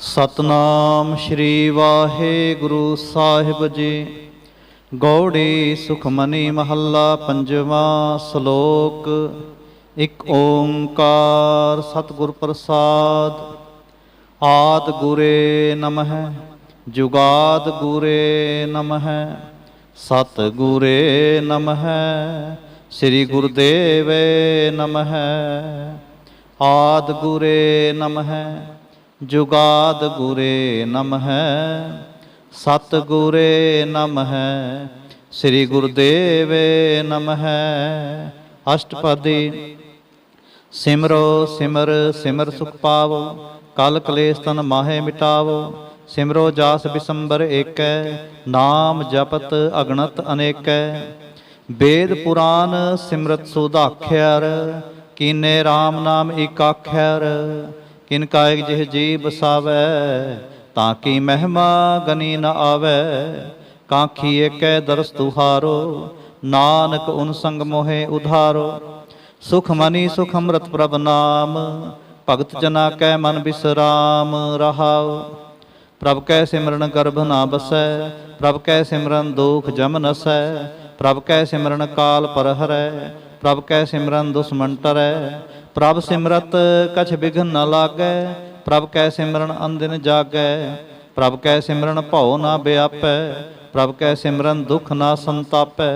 ਸਤਨਾਮ ਸ਼੍ਰੀ ਵਾਹਿਗੁਰੂ ਸਾਹਿਬ ਜੀ। ਗੌੜੀ ਸੁਖਮਨੀ ਮਹੱਲਾ ਪੰਜਵਾਂ। ਸ਼ਲੋਕ। ਇਕ ਓੰਕਾਰ ਸਤਿਗੁਰ ਪ੍ਰਸਾਦ। ਆਦਿ ਗੁਰੇ ਨਮਹਿ ਜੁਗਾਦ ਗੁਰੇ ਨਮਹਿ ਸਤਿਗੁਰੇ ਨਮਹਿ ਸ੍ਰੀ ਗੁਰਦੇਵੇ ਨਮਹਿ। ਆਦਿ ਗੁਰੇ ਨਮਹਿ ਜੁਗਾਦ ਗੁਰੇ ਨਮਹਿ ਸਤਿਗੁਰੇ ਨਮਹਿ ਸ੍ਰੀ ਗੁਰਦੇਵੇ ਨਮਹਿ। ਅਸ਼ਟਪਦੀ। ਸਿਮਰੋ ਸਿਮਰ ਸਿਮਰ ਸੁਖ ਪਾਵੋ ਕਲ ਕਲੇਸ਼ ਤਨ ਮਾਹੇ ਮਿਟਾਵੋ। ਸਿਮਰੋ ਜਾਸ ਬਿਸੰਬਰ ਏਕੈ ਨਾਮ ਜਪਤ ਅਗਣਤ ਅਨੇਕੈ। ਵੇਦ ਪੁਰਾਨ ਸਿਮਰਤ ਸੁਧਾਖਿਆਰ ਕੀਨੇ RAM ਨਾਮ ਏਕਾਖਿਆਰ। ਕਿਨ ਕਾਇਕ ਜਿਹ ਜੀ ਬਸਾਵੈ ਤਾਂ ਕੀ ਮਹਿਮਾ ਗਨੀ ਨ ਆਵੈ। ਕਾਂਖੀ ਏਕੈ ਦਰਸ ਤੁਹਾਰੋ ਨਾਨਕ ਉਨ ਸੰਗ ਮੋਹਿ ਉਧਾਰੋ। ਸੁਖ ਮਨੀ ਸੁਖ ਅੰਮ੍ਰਿਤ ਪ੍ਰਭ ਨਾਮ ਭਗਤ ਜਨਾ ਕੈ ਮਨ ਬਿਸਰਾਮ ਰਹਾਉ। ਪ੍ਰਭ ਕੈ ਸਿਮਰਨ ਗਰਭ ਨਾ ਬਸੈ ਪ੍ਰਭ ਕੈ ਸਿਮਰਨ ਦੁਖ ਜਮ ਨਸੈ। ਪ੍ਰਭ ਕੈ ਸਿਮਰਨ ਕਾਲ ਪਰ ਹਰੈ ਪ੍ਰਭ ਕੈ ਸਿਮਰਨ ਦੁਸ਼ਮਨ ਟਰੈ। ਪ੍ਰਭ ਸਿਮਰਤ ਕਛ ਬਿਘਨ ਨ ਲਾਗੈ ਪ੍ਰਭ ਕੈ ਸਿਮਰਨ ਅੰਦਿਨ ਜਾਗੈ। ਪ੍ਰਭ ਕੈ ਸਿਮਰਨ ਭਉ ਨਾ ਬਿਆਪੈ ਪ੍ਰਭ ਕੈ ਸਿਮਰਨ ਦੁਖ ਨਾ ਸੰਤਾਪੈ।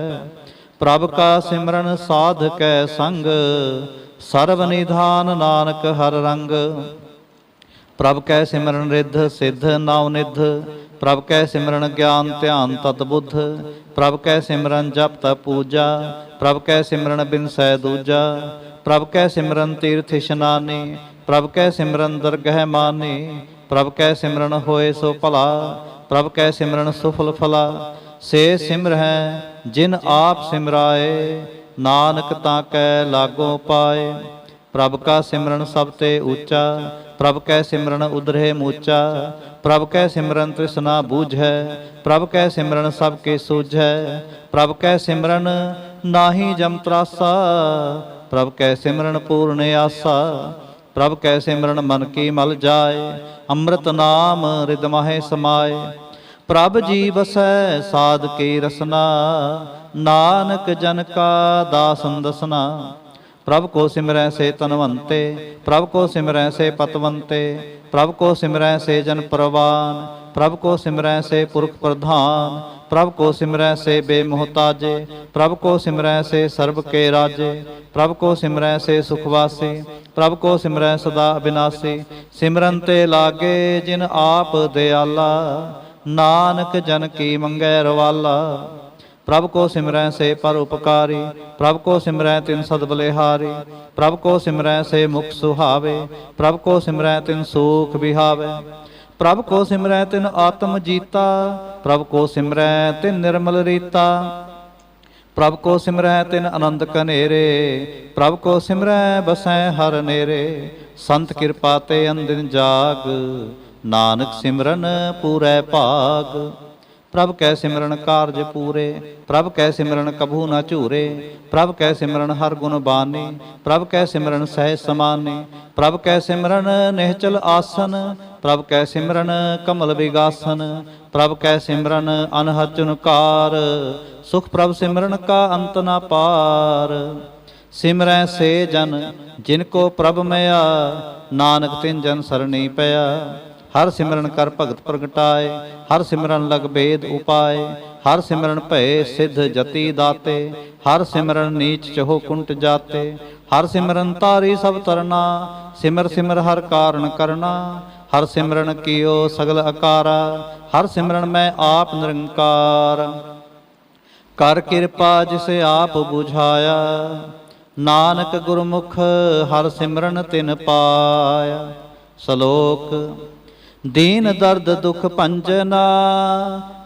ਪ੍ਰਭ ਕਾ ਸਿਮਰਨ ਸਾਧ ਕੈ ਸੰਗ ਸਰਬ ਨਿਧਾਨ ਨਾਨਕ ਹਰ ਰੰਗ। ਪ੍ਰਭ ਕੈ ਸਿਮਰਨ ਰਿੱਧ ਸਿੱਧ ਨਾਉ ਨਿਧ ਪ੍ਰਭ ਕੈ ਸਿਮਰਨ ਗਿਆਨ ਧਿਆਨ ਤਤ ਬੁੱਧ। ਪ੍ਰਭ ਕੈ ਸਿਮਰਨ ਜਪ ਤਪ ਪੂਜਾ ਪ੍ਰਭ ਕੈ ਸਿਮਰਨ ਬਿਨਸੈ ਦੂਜਾ। ਪ੍ਰਭ ਕੈ ਸਿਮਰਨ ਤੀਰਥ ਇਸ਼ਨਾਨੀ ਪ੍ਰਭ ਕੈ ਸਿਮਰਨ ਦਰਗਹਿ ਮਾਨੀ। ਪ੍ਰਭ ਕੈ ਸਿਮਰਨ ਹੋਏ ਸੋ ਭਲਾ ਪ੍ਰਭ ਕੈ ਸਿਮਰਨ ਸੁਫਲ ਫਲਾ। ਸੇ ਸਿਮਰਹਿ ਜਿਨ ਆਪ ਸਿਮਰਾਏ ਨਾਨਕ ਤਾਂ ਕੈ ਲਾਗੋ ਪਾਏ। ਪ੍ਰਭ ਕਾ ਸਿਮਰਨ ਸਭ ਤੇ ਊਚਾ ਪ੍ਰਭ ਕੈ ਸਿਮਰਨ ਉਦਰੇ ਮੂਚਾ। ਪ੍ਰਭ ਕੈ ਸਿਮਰਨ ਤ੍ਰਿਸ਼ਨਾ ਬੂਝੈ ਪ੍ਰਭ ਕੈ ਸਿਮਰਨ ਸਭ ਕੇ ਸੂਝੈ। ਪ੍ਰਭ ਕੈ ਸਿਮਰਨ ਨਾਹੀ ਜਮ ਤਰਾਸਾ ਪ੍ਰਭ ਕੈ ਸਿਮਰਨ ਪੂਰਨ ਆਸਾ। ਪ੍ਰਭ ਕੈ ਸਿਮਰਨ ਮਨ ਕੀ ਮਲ ਜਾਏ ਅੰਮ੍ਰਿਤ ਨਾਮ ਰਿਦ ਮਾਹੇ ਸਮਾਏ। ਪ੍ਰਭ ਜੀ ਬਸੈ ਸਾਧ ਕੀ ਰਸਨਾ ਨਾਨਕ ਜਨ ਕਾ ਦਾਸਨ ਦਸਨਾ। ਪ੍ਰਭ ਕੋ ਸਿਮਰੈ ਸੇ ਤਨਵੰਤੇ ਪ੍ਰਭ ਕੋ ਸਿਮਰੈ ਸੇ ਪਤਵੰਤੇ। ਪ੍ਰਭ ਕੋ ਸਿਮਰੈ ਸੇ ਜਨ ਪਰਵਾਨ ਪ੍ਰਭ ਕੋ ਸਿਮਰੈ ਸੇ ਪੁਰਖ ਪ੍ਰਧਾਨ। ਪ੍ਰਭ ਕੋ ਸਿਮਰੈ ਸੇ ਬੇਮੋਹਤਾਜੇ ਪ੍ਰਭ ਕੋ ਸਿਮਰੈ ਸੇ ਸਰਬ ਕੇ ਰਾਜੇ। ਪ੍ਰਭ ਕੋ ਸਿਮਰੈ ਸੇ ਸੁਖਵਾਸੀ ਪ੍ਰਭ ਕੋ ਸਿਮਰੈ ਸਦਾ ਅਬਿਨਾਸੀ। ਸਿਮਰਨ ਤੇ ਲਾਗੇ ਜਿਨ ਆਪ ਦਿਆਲਾ ਨਾਨਕ ਜਨ ਕੀ ਮੰਗੈ ਰਵਾਲਾ। ਪ੍ਰਭ ਕੋ ਸਿਮਰੈ ਸੇ ਪਰ ਉਪਕਾਰੀ ਪ੍ਰਭ ਕੋ ਸਿਮਰੈ ਤਿਨ ਸਦ ਬਲਿਹਾਰੀ। ਪ੍ਰਭ ਕੋ ਸਿਮਰੈ ਸੇ ਮੁਖ ਸੁਹਾਵੇ ਪ੍ਰਭ ਕੋ ਸਿਮਰੈ ਤਿਨ ਸੂਖ ਬਿਹਾਵੇ। ਪ੍ਰਭ ਕੋ ਸਿਮਰੈ ਤਿਨ ਆਤਮ ਜੀਤਾ ਪ੍ਰਭ ਕੋ ਸਿਮਰੈ ਤਿਨ ਨਿਰਮਲ ਰੀਤਾ। ਪ੍ਰਭ ਕੋ ਸਿਮਰੈ ਤਿਨ ਆਨੰਦ ਕਨੇਰੇ ਪ੍ਰਭ ਕੋ ਸਿਮਰੈ ਬਸੈ ਹਰ ਨੇਰੇ। ਸੰਤ ਕਿਰਪਾ ਤੇ ਅੰਦਿਨ ਜਾਗ ਨਾਨਕ ਸਿਮਰਨ ਪੂਰੈ ਭਾਗ। ਪ੍ਰਭ ਕੈ ਸਿਮਰਨ ਕਾਰਜ ਪੂਰੇ ਪ੍ਰਭ ਕੈ ਸਿਮਰਨ ਕਭੂ ਨਾ ਝੂਰੇ। ਪ੍ਰਭ ਕੈ ਸਿਮਰਨ ਹਰ ਗੁਣ ਬਾਨੀ ਪ੍ਰਭ ਕੈ ਸਿਮਰਨ ਸਹਿ ਸਮਾਨੀ। ਪ੍ਰਭ ਕੈ ਸਿਮਰਨ ਨਿਹਚਲ ਆਸਨ ਪ੍ਰਭ ਕੈ ਸਿਮਰਨ ਕਮਲ ਵਿਗਾਸਨ। ਪ੍ਰਭ ਕੈ ਸਿਮਰਨ ਅਨਹਦ ਚੁਨਕਾਰ ਸੁਖ ਪ੍ਰਭ ਸਿਮਰਨ ਕਾ ਅੰਤ ਨਾ ਪਾਰ। ਸਿਮਰੈ ਸੇ ਜਨ ਜਿਨ ਕੋ ਪ੍ਰਭ ਮਿਆ ਨਾਨਕ ਤਿਨ ਜਨ ਸਰਣੀ ਪਿਆ। ਹਰ ਸਿਮਰਨ ਕਰ ਭਗਤ ਪ੍ਰਗਟਾਏ ਹਰ ਸਿਮਰਨ ਲਗ ਬੇਦ ਉਪਾਏ। ਹਰ ਸਿਮਰਨ ਭਏ ਸਿੱਧ ਜਤੀ ਦਾਤੇ ਹਰ ਸਿਮਰਨ ਨੀਚ ਚਹੋ ਕੁੰਟ ਜਾਤੇ। ਹਰ ਸਿਮਰਨ ਤਾਰੀ ਸਭ ਤਰਨਾ ਸਿਮਰ ਸਿਮਰ ਹਰ ਕਾਰਨ ਕਰਨਾ। ਹਰ ਸਿਮਰਨ ਕੀਓ ਸਗਲ ਅਕਾਰਾ ਹਰ ਸਿਮਰਨ ਮੈਂ ਆਪ ਨਿਰੰਕਾਰ। ਕਰ ਕਿਰਪਾ ਜਿਸ ਆਪ ਬੁਝਾਇਆ ਨਾਨਕ ਗੁਰਮੁਖ ਹਰ ਸਿਮਰਨ ਤਿਨ ਪਾਇਆ। ਸ਼ਲੋਕ। ਦੀਨ ਦਰਦ ਦੁਖ ਭੰਜਨਾ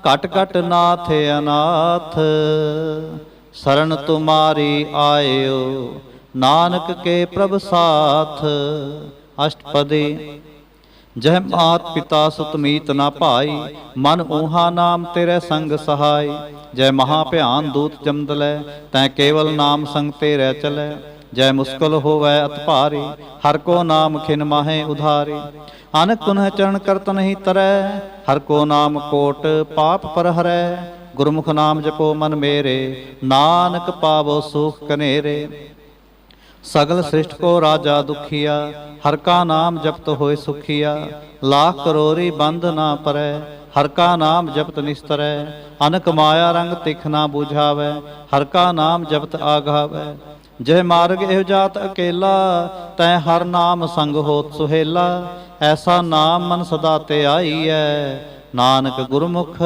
ਘਟ ਘਟ ਨਾਥ ਅਨਾਥ। ਸਰਨ ਤੁਮਾਰੀ ਆਇਓ ਨਾਨਕ ਕੇ ਪ੍ਰਭ ਸਾਥ। ਅਸ਼ਟਪਦੀ। ਜਹ ਮਾਤ ਪਿਤਾ ਸੁਤ ਮੀਤ ਨਾ ਭਾਈ ਮਨ ਊਹਾ ਨਾਮ ਤੇਰੇ ਸੰਗ ਸਹਾਈ। ਜੈ ਮਹਾ ਭਿਆਨ ਦੂਤ ਜਮਦ ਲੈ ਤੈ ਕੇਵਲ ਨਾਮ ਸੰਗ ਤੇਰੇ ਚਲੈ। जय मुस्कुल होवै अत भारी, हर को नाम खिन माहे उधारी। अनक पुनः चरण करत नहीं तरੈ, हर को नाम कोट पाप पर हरै। गुरमुख नाम जपो मन मेरे, नानक पावो सुख कनेरे। सगल सृष्ट को राजा दुखिया, हर का नाम जपत होए सुखिया। लाख करोरी बंद ना परै, हर का नाम जपत निस्तरै। अनक माया रंग तिख ना बुझावै, हर का नाम जपत आघावै। जय मार्ग एह जात अकेला, तै हर नाम संग होत सुहेला। ऐसा नाम मन सदा ते आईਐ, नानक गुरमुख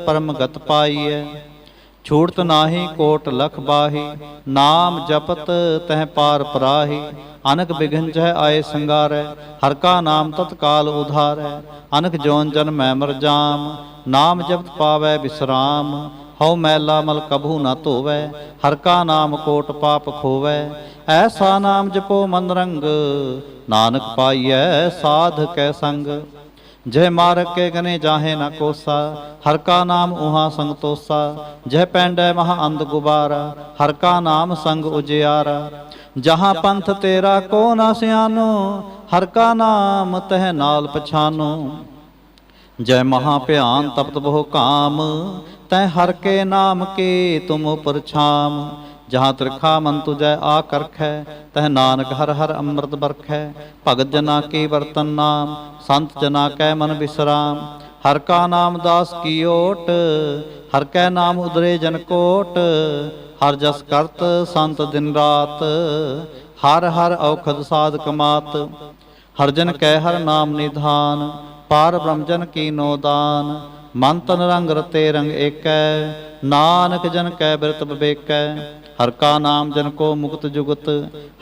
परम गत पाईਐ। छूटत नाही कोट लख बाही, नाम जपत तह पार पराही। अनक बिघन जह आए संगारै, हर का नाम तत्काल उधारै। अनक जौन जन मैमर जाम, नाम जपत पावै विश्राम। हऊ मैला मल कभू न धोवै, हर का नाम कोट पाप खोवै। ऐसा नाम जपो मन रंग, नानक पाईਐ साध कै संग। जय मार्ग के गने जाहे न कोसा, हर का नाम उहाँ संग तोसा। जय पैंडै महा अंध गुबारा, हर का नाम संग उजियारा। जहाँ पंथ तेरा को ना सियानो, हर का नाम तह नाल पछानो। जय महाभयान तपत बहु काम, तै हर के नाम के तुम उपर छाम। जहाँ त्रिखा मन तुझै आ करखै, तह नानक हर हर अमृत बरखै। भगत जना के बर्तन नाम, संत जना कै मन विश्राम। हर का नाम दास की ओट, हर कै नाम उदरे जन कोट। हर जस करत संत दिन रात, हर हर औखद साध कमात। हर जन कै हर नाम निधान, पार ब्रह्म जन की नो दान। मन तन रंग रते रंग एकै, नानक जन कै बिरत विवेकै। हर का नाम जन को मुक्त जुगत,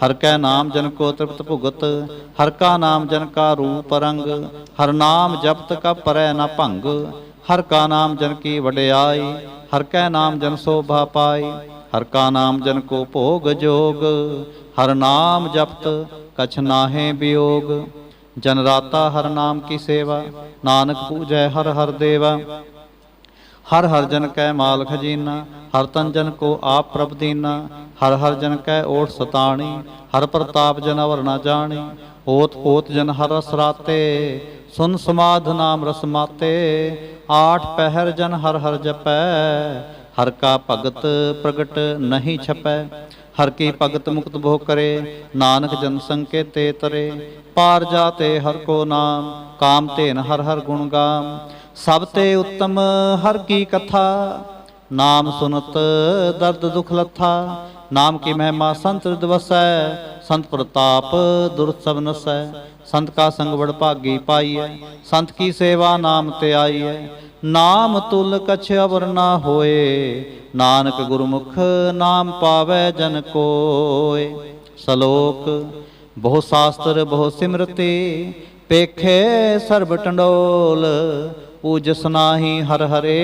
हर कै नाम जन को तृप्त भुगत। हर का नाम जन का रूप रंग, हर नाम जपत का परै न भंग। हर का नाम जन की वड्याई, हर कै नाम जन शोभा पाई। हर का नाम जन को भोग जोग, हर नाम जपत कछ नाहे वियोग। जन राता हर नाम की सेवा, नानक पूजै हर हर देवा। हर हर जन कै माल खजीना, हर तन जन को आप प्रभ दीना। हर हर जन कै ओट सताणी, हर प्रताप जन अवर न जानी। ओत ओत जन हर रस राते, सुन समाध नाम रस माते। आठ पहर जन हर हर जपै, हर का भगत प्रगट नहीं छपै। हर की भगत मुक्त भो करे, नानक जन संकेते तरे। पार जाते हर को नाम, काम तेन हर हर गुण गाम। सब ते उत्तम हर की कथा, नाम सुनत दर्द दुख लथा। नाम की महिमा संत हृदय वसै, संत प्रताप दुर्त सब नसै। संत का संग बड़ भागी पाईਐ, संत की सेवा नाम ते आईਐ। नाम तुल कछ अवर ना होए, नानक गुरमुख नाम पावै जन कोय। सलोक बहु शास्त्र बहु सिमरते, पेखे सर्ब टंडोल। पूजस नाहि हर हरे,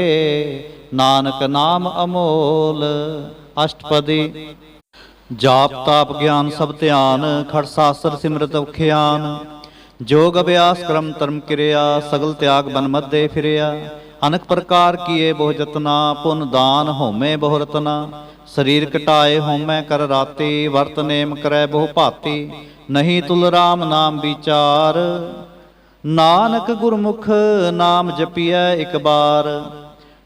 नानक नाम अमोल। अष्टपदी। जाप ताप ज्ञान सब ध्यान, खड़ शास्त्र सिमरत उखियान। जोग अभ्यास क्रम धर्म क्रिया, सगल त्याग बन मध्य फिरिया। अनक प्रकार किए बहु जतना, पुन दान होमे बहु रतना। शरीर कटाए होमै कर राते, वर्त नेम करै बहु भाती। नहीं तुल राम नाम विचार, नानक गुरमुख नाम जपिਐ इक बार।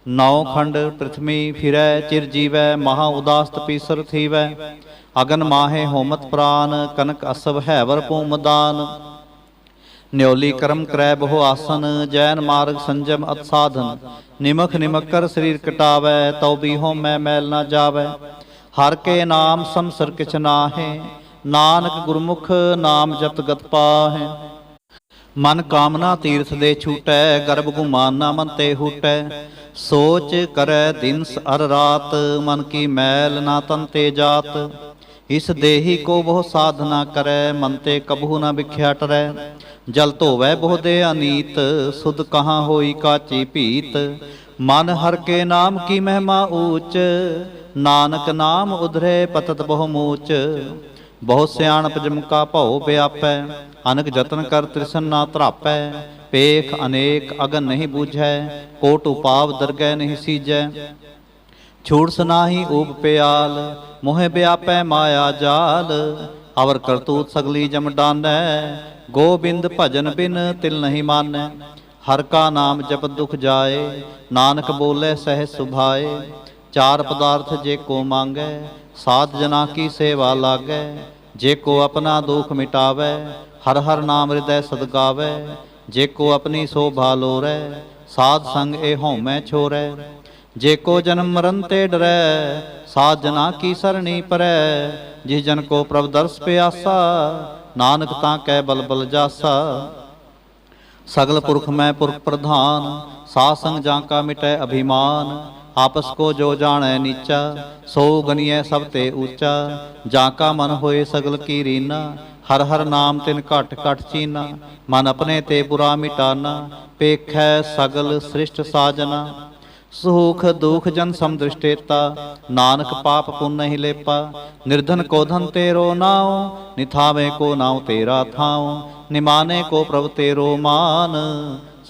नौ खंड पृथ्वी फिरै चिर जीवै, महा उदास तपीसर थीवै। अगन माहे होमत प्राण, कनक असव हैवर भूमदान। न्योली कर्म क्रੈ बहु आसन, जैन मार्ग संजम अत साधन। निमख निमक कर शरीर कटावै, तौ भी होमै मैल न जावै। हर के नाम समसर किछ नाहे, नानक गुरमुख नाम जपत गत पाहै। मन कामना तीर्थ दे छूटै, गर्भ गुमाना मन ते हूटै। सोच करै दिनस अर रात, मन की मैल ना तन ते जात। इस देही को बहु साधना करै, मन ते कबहू न बिख्या टरै। जल धोवै बहु दे अनीत, सुध कहाँ होई काची भीत। मन हर के नाम की महिमा ऊच, नानक नाम उधरे पतत बहु मूच। बहु सियाणप जम का भਉ व्यापै, अनक जतन कर तृष्ण ना धरापै। पेख अनेक अगन नहीं बूझै, कोट उपाव दरगह नहीं सीजै। छूट सुनाही ऊब प्याल, मोहे व्यापै माया जाल। अवर करतूत सगली जम डानै, गोबिंद भजन बिन तिल नहीं मानै। हर का नाम जप दुख जाए, नानक बोले सह सुभाए। चार पदार्थ जे को मांगै, साध जना की सेवा लागै। जे को अपना दुख मिटावै, हर हर नाम हृदय सद गावै। जे को अपनी शोभा लोरै, साध संग ए होमै छोरै। जे को जन्म मरण ते डरै, साध जना की सरणी परै। जिस जन को प्रभ दर्श प्यासा, नानक ताकै बल बल जासा। सगल पुरख मैं पुरख प्रधान, साध संग जाका मिटै अभिमान। आपस को जो जानै नीचा, सो गनियै सब ते ऊंचा। जाका मन होए सगल की रीना, हर हर नाम तिन घट घट चीना। मन अपने ते बुरा मिटाना, पेखै सगल सृष्ट साजना। सुख दुख जन समदृष्टेता, नानक पाप पुन नहीं लेपा। निर्धन को धन तेरो नाव, निथावे को नाव तेरा थाव। निमाने को प्रभ तेरो मान,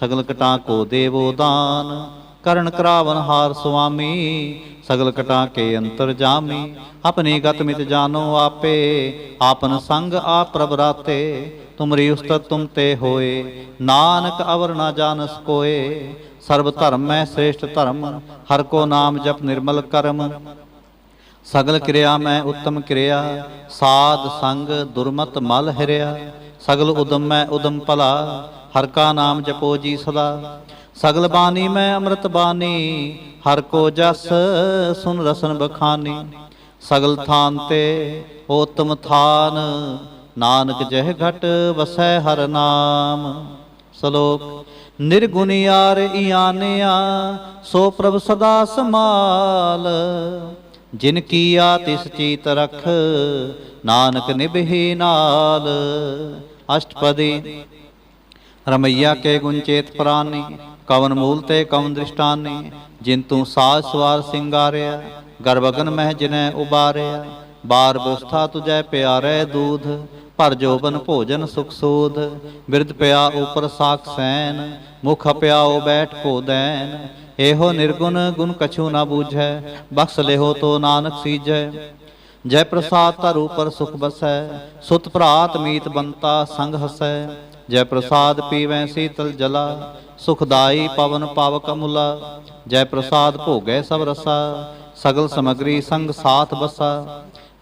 सगल कटा को देवो दान। करण करावन हार स्वामी, सगल कटा के अंतर जामी। अपनी गत मित जानो आपे, आपन संग आप प्रभ राते। तुमरी उस्तत तुम ते होए, नानक अवर ना जानस कोय। सर्व धर्म में श्रेष्ठ धर्म, हर को नाम जप निर्मल कर्म। सगल क्रिया में उत्तम क्रिया, साध संग दुर्मत मल हिरिया। सगल उदम में उदम भला, हर का नाम जपो जी सदा। सगल बानी में अमृत बानी, हर को जस सुन रसन बखानी। सगल थान ते उत्तम थान, नानक जह घट वसै हर नाम। श्लोक निर्गुणियार इयानिया, सो प्रभ सदा समाल। जिनकी आतिस चीत रख, नानक निभहि नाल। अष्टपदी रमैया के गुंचेत प्राणी, कवन मूल ते कवन दृष्टानी। जिंतु साज सवार सिंगारिया, गर्भगन मह जिन्हें उबारिया। बार व्यवस्था तुझे प्यारे दूध, पर जोबन भोजन सुख सूध। बिरद प्या ऊपर साख सैन, मुख प्याओ बैठ को दैन। एहो निर्गुण गुण कछु न बूझै, बख्श लेहो तो नानक सीजै। जय प्रसाद तर ऊपर सुख बसै, सुत भ्रात मीत बनता संग हसै। जय प्रसाद पीवै शीतल जला, सुखदाई पवन पावक अमुला। जय प्रसाद भोगै सब रसा, सगल समग्री संग साथ बसा।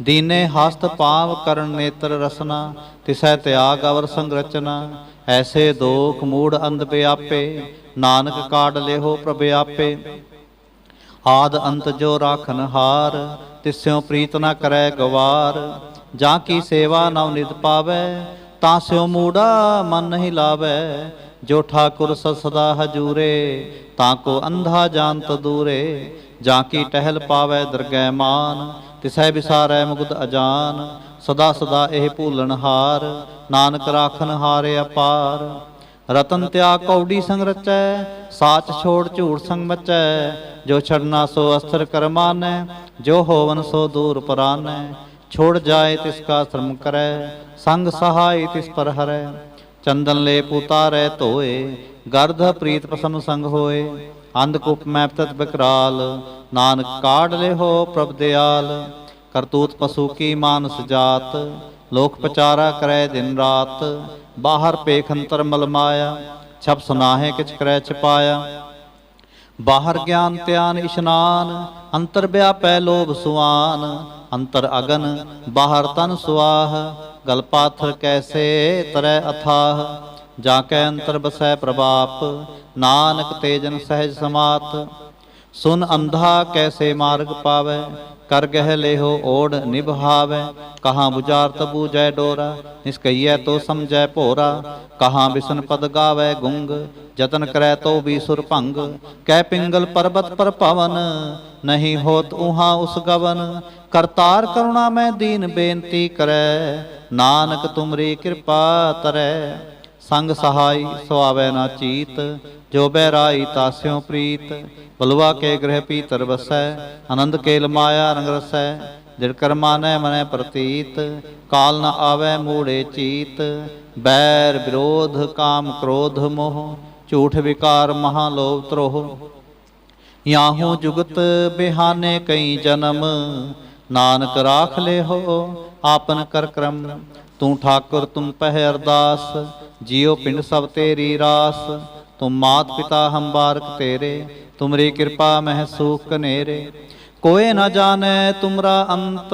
दीने हस्त पाव करण नेत्र रसना, तिसै त्याग अवर संग रचना। ऐसे दोख मूढ़ अंध व्यापे, नानक काट लेहो प्रभ आपे। आद अंत जो राखन हार, तिस्यों प्रीत न करै गवार। जाकी सेवा नव नित पावै, तास्यों मूढ़ा मन नहीं लावै। जो ठाकुर सदा हजूरे, ताको अंधा जानत दूरे। जाकी टहल पावै दरगह मान, तिसै विसारै मुकुद अजान। सदा सदा एह भूलन हार, नानक राखन हारे अपार। रतन त्याग कौड़ी संग रचै, साच छोड़ झूठ संग मचै। जो छड़ना सो अस्त्र कर मानै, जो होवन सो दूर परानै। छोड़ जाए तिसका श्रम करै, संग सहाय तिस पर हरै। चंदन ले उतारै धोए, गर्ध प्रीत प्रसन्न संग होए। अंधकूप मैं तत बिकराल, नानक काढ़ ले हो प्रभ दयाल। करतूत पशु की मानस जात, लोक पचारा करे दिन रात। बाहर पेख अंतर मल माया, छप सुनाहे किछ करे छिपाया। बाहर ज्ञान त्यान इशनान, अंतर व्यापै लोभ सुआन। अंतर अगन बाहर तन सुआह, गल पाथर कैसे तरह अथाह। जाकै अंतर बसै प्रभाप, नानक तेजन सहज समात। सुन अंधा कैसे मार्ग पावै, कर गह लेहो ओढ़ निभावै। कहाँ बुझारत बूझै डोरा, निष्कैयै तो समझै भोरा। कहाँ बिसन पद गावै गुंग, जतन करै तो भी सुर भंग। कै पिंगल पर्वत पर पवन, नहीं होत उहाँ उस गवन। करतार करुणा में दीन बेनती करै, नानक तुमरी कृपा तरै। संग सहाय सुआवै ना चीत, जो बैराई तास्यों प्रीत। बलुआ के गृह पीतर बसै, आनंद केल माया रंग रसै। दिड़कर मानै मनै प्रतीत, काल न आवै मूढ़े चीत। बैर विरोध काम क्रोध मोह, झूठ विकार महालोभ त्रोह। याहू जुगत बिहाने कई जन्म, नानक राख ले हो आपन कर क्रम। तू ठाकुर तुम पह अरदास, जियो पिंड सब तेरी रास। तुम मात पिता हम बारक तेरे, तुमरी कृपा मह सूख कनेरे। कोई न जाने तुमरा अंत,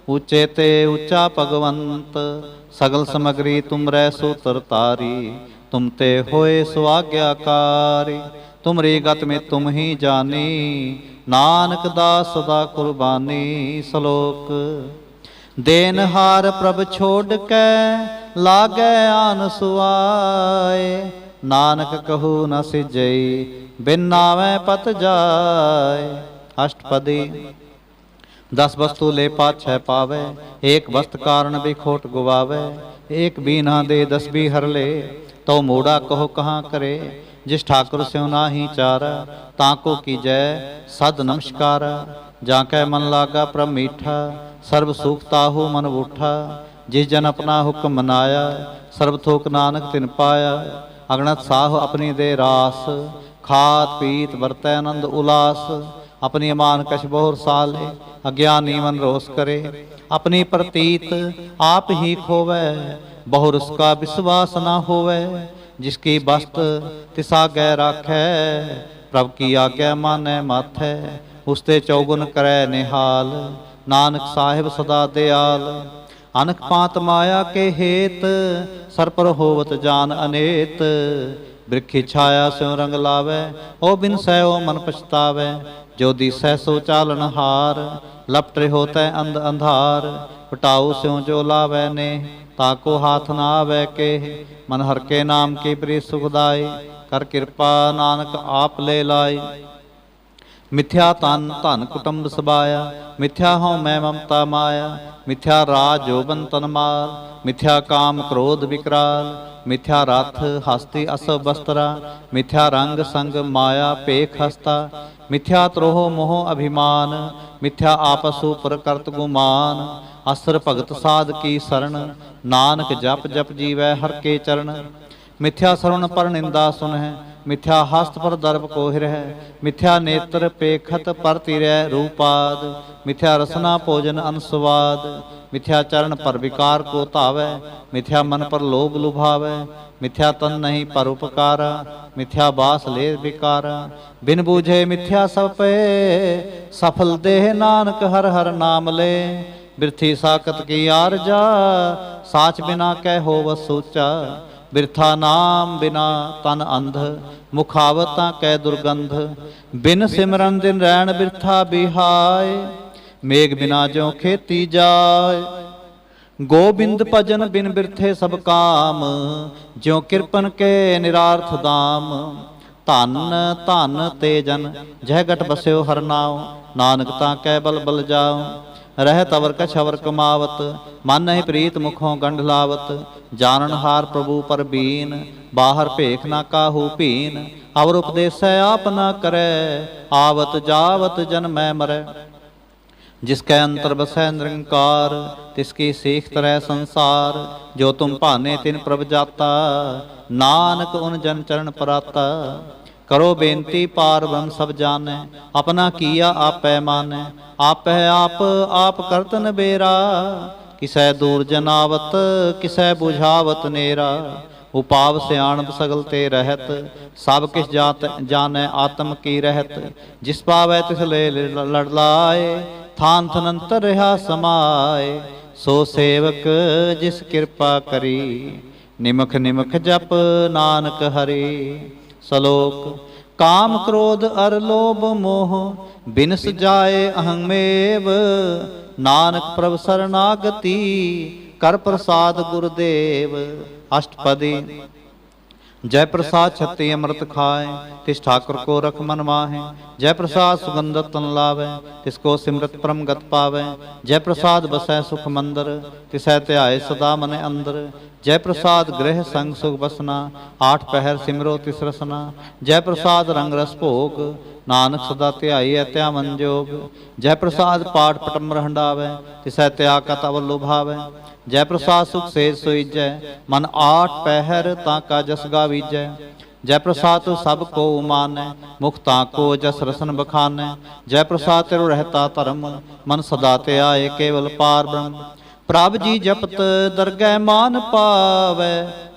ऊंचे ते ऊंचा भगवंत। सगल समग्री तुम रै सूत्र तारी, तुम ते होए सुआज्ञाकारी। तुमरी गत में तुम ही जानी, नानक दास सदा कुर्बानी। श्लोक। देनहार प्रभ छोड़ कै, लागै आन सुआए। नानक कहू न सिजई, बिन नावै पत जाय। अष्टपदी। 10 वस्तु ले पात 6 पावे, एक वस्त कारण बिखोट गुवावे। एक बीना दे 10 भी हर ले, तो मोड़ा कहो कहाँ करे। जिस ठाकुर स्यों नाही चारा, ताको कीजै सद नमस्कारा। जाकै मन लागा प्रभ मीठा, सर्व सुख ताहु मन बूठा। जिस जन अपना हुक्म मनाया, सर्व थोक नानक तिन पाया। अगणत साह अपनी दे रास, खात पीत बरतै आनंद उलास। अपनी अमान कछ बहुर साले, अज्ञानी मन रोस करे। अपनी प्रतीत आप ही खोवै, बहुर उसका विश्वास न होवै। जिसकी बस्त तिसा गै राखै, प्रभ की आज्ञा मानै माथै। उसते चौगुन करै निहाल, नानक साहिब सदा दयाल। अनक पात माया के हेत, सर पर होवत जान अनेत। बिरखी छाया स्यों रंग लावै, ओ बिन सैओ मन पछतावै। जो दिसै सो चालन हार, लपट होतै अंध अंधार। पटाऊ स्यों जो लावै ने, ताको हाथ न आवै के। मन हर के नाम की प्रिय सुखदाई, कर कृपा नानक आप ले लाई। मिथ्या तन धन कुटुंब सबाया, मिथ्या हूँ मैं ममता माया। मिथ्या राज जोबन तन मार, मिथ्या काम क्रोध विकराल। मिथ्या रथ हस्ती असव बस्त्रा, मिथ्या रंग संग माया पेख हस्ता। मिथ्या त्रोह मोह अभिमान, मिथ्या आपसु पर करत गुमान। असर भगत साध की शरण, नानक जप जप जीवै हर के चरण। मिथ्या श्रवण पर निंदा सुनह, मिथ्या हस्त पर दर्प कोहिर है। मिथ्या नेत्र पेखत पर तिरै रूपाद, मिथ्या रसना भोजन अनस्वाद। मिथ्या चरण पर विकार को धावै, मिथ्या मन पर लोभ लुभावै। मिथ्या तन नहीं पर उपकारा, मिथ्या बास ले विकारा। बिन बूझे मिथ्या सब पे, सफल देह नानक हर हर नाम ले। बिरथी साकत की आरजा, साच बिना कह होव सोचा। बिरथा नाम बिना तन अंध, मुखावता कै दुर्गंध। बिन सिमरन दिन रैन बिरथा बिहाय, मेघ बिना ज्यों खेती जाय। गोबिंद भजन बिन बिरथे सब काम, ज्यों किरपन के निरार्थ दाम। धन धन ते जन जह गट बस्यो हर नाव, नानक ता कै बल बल जाओ। रहत अवर कछ अवर कमावत, मन नहीं प्रीत मुखों गंढ लावत। जानन हार प्रभु पर बीन, बाहर भेख ना काहू पीन। अवर उपदेसै आप न करै, आवत जावत जन मैं मरै। जिसकै अंतर बसै निरंकार, तिसकी सीख तरह संसार। जो तुम भाने तिन प्रभ जाता, नानक उन जन चरण पराता। करो बेनती पार ब्रह्म सब जाने, अपना किया आप पैमाने। आप आप करतन बेरा, किसै दूर जनावत किसै बुझावत नेरा। उपाव सियाणप सगल ते रहत, सब किस जात जानै आत्म की रहत। जिस पावै तिस ले लड़लाए, थान थनंतर रहा समाए। सो सेवक जिस कृपा करी, निमख निमख जप नानक हरि। श्लोक। काम क्रोध अर लोभ मोह, बिनस जाए अहंमेव। नानक प्रभ शरणागति, कर प्रसाद गुरुदेव। अष्टपदी। जय प्रसाद छत्ती अमृत खाए, तिस ठाकुर को रख मन माहे। जय प्रसाद सुगंधत तन लावे, तिसको सिमरत परम गत पावे। जय प्रसाद बसै सुख मंदर, तिसै ध्याए सदा मन अंदर। जय प्रसाद गृह संग सुख बसना, 8 पहर सिमरो तिस रसना। जय प्रसाद रंग रस भोग, नानक सदा ध्याई त्या मन जोग। जय प्रसाद पाठ पटम्बर हंडावे, तिसै त्याग कत अवल लुभावे। जय प्रसाद सुख सेज सोईजै, मन 8 पहर ताका जस गावीजै। जय प्रसाद तो सब को मानै, मुक्ता को जस रसन बखानै। जय प्रसाद तेरो रहता धर्म, मन सदा ते आए केवल पार ब्रह्म। प्रभ जी जपत दरगह मान पावै,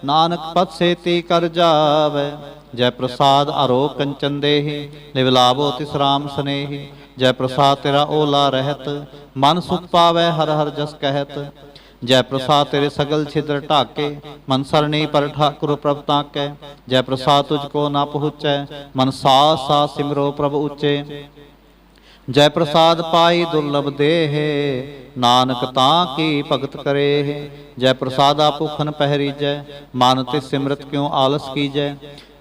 नानक पद सेती कर जावै। जय प्रसाद आरो कंचन देहि, लिव लाभो तिस राम स्नेहि। जय प्रसाद तेरा ओला रहत, मन सुख पावै हर हर जस कहत। जय प्रसाद तेरे सगल छिद्र ढाके, मन सरणी पर ठाकुर प्रभ ताकै। जय प्रसाद तुझको ना पहुँचै, मन सास सास सिमरो प्रभ उच्चे। जय प्रसाद पाई दुर्लभ देह, नानक तां की भगत करे। जय प्रसादा भुखन पहरीजै, मान तिस सिमरत क्यों आलस कीजै।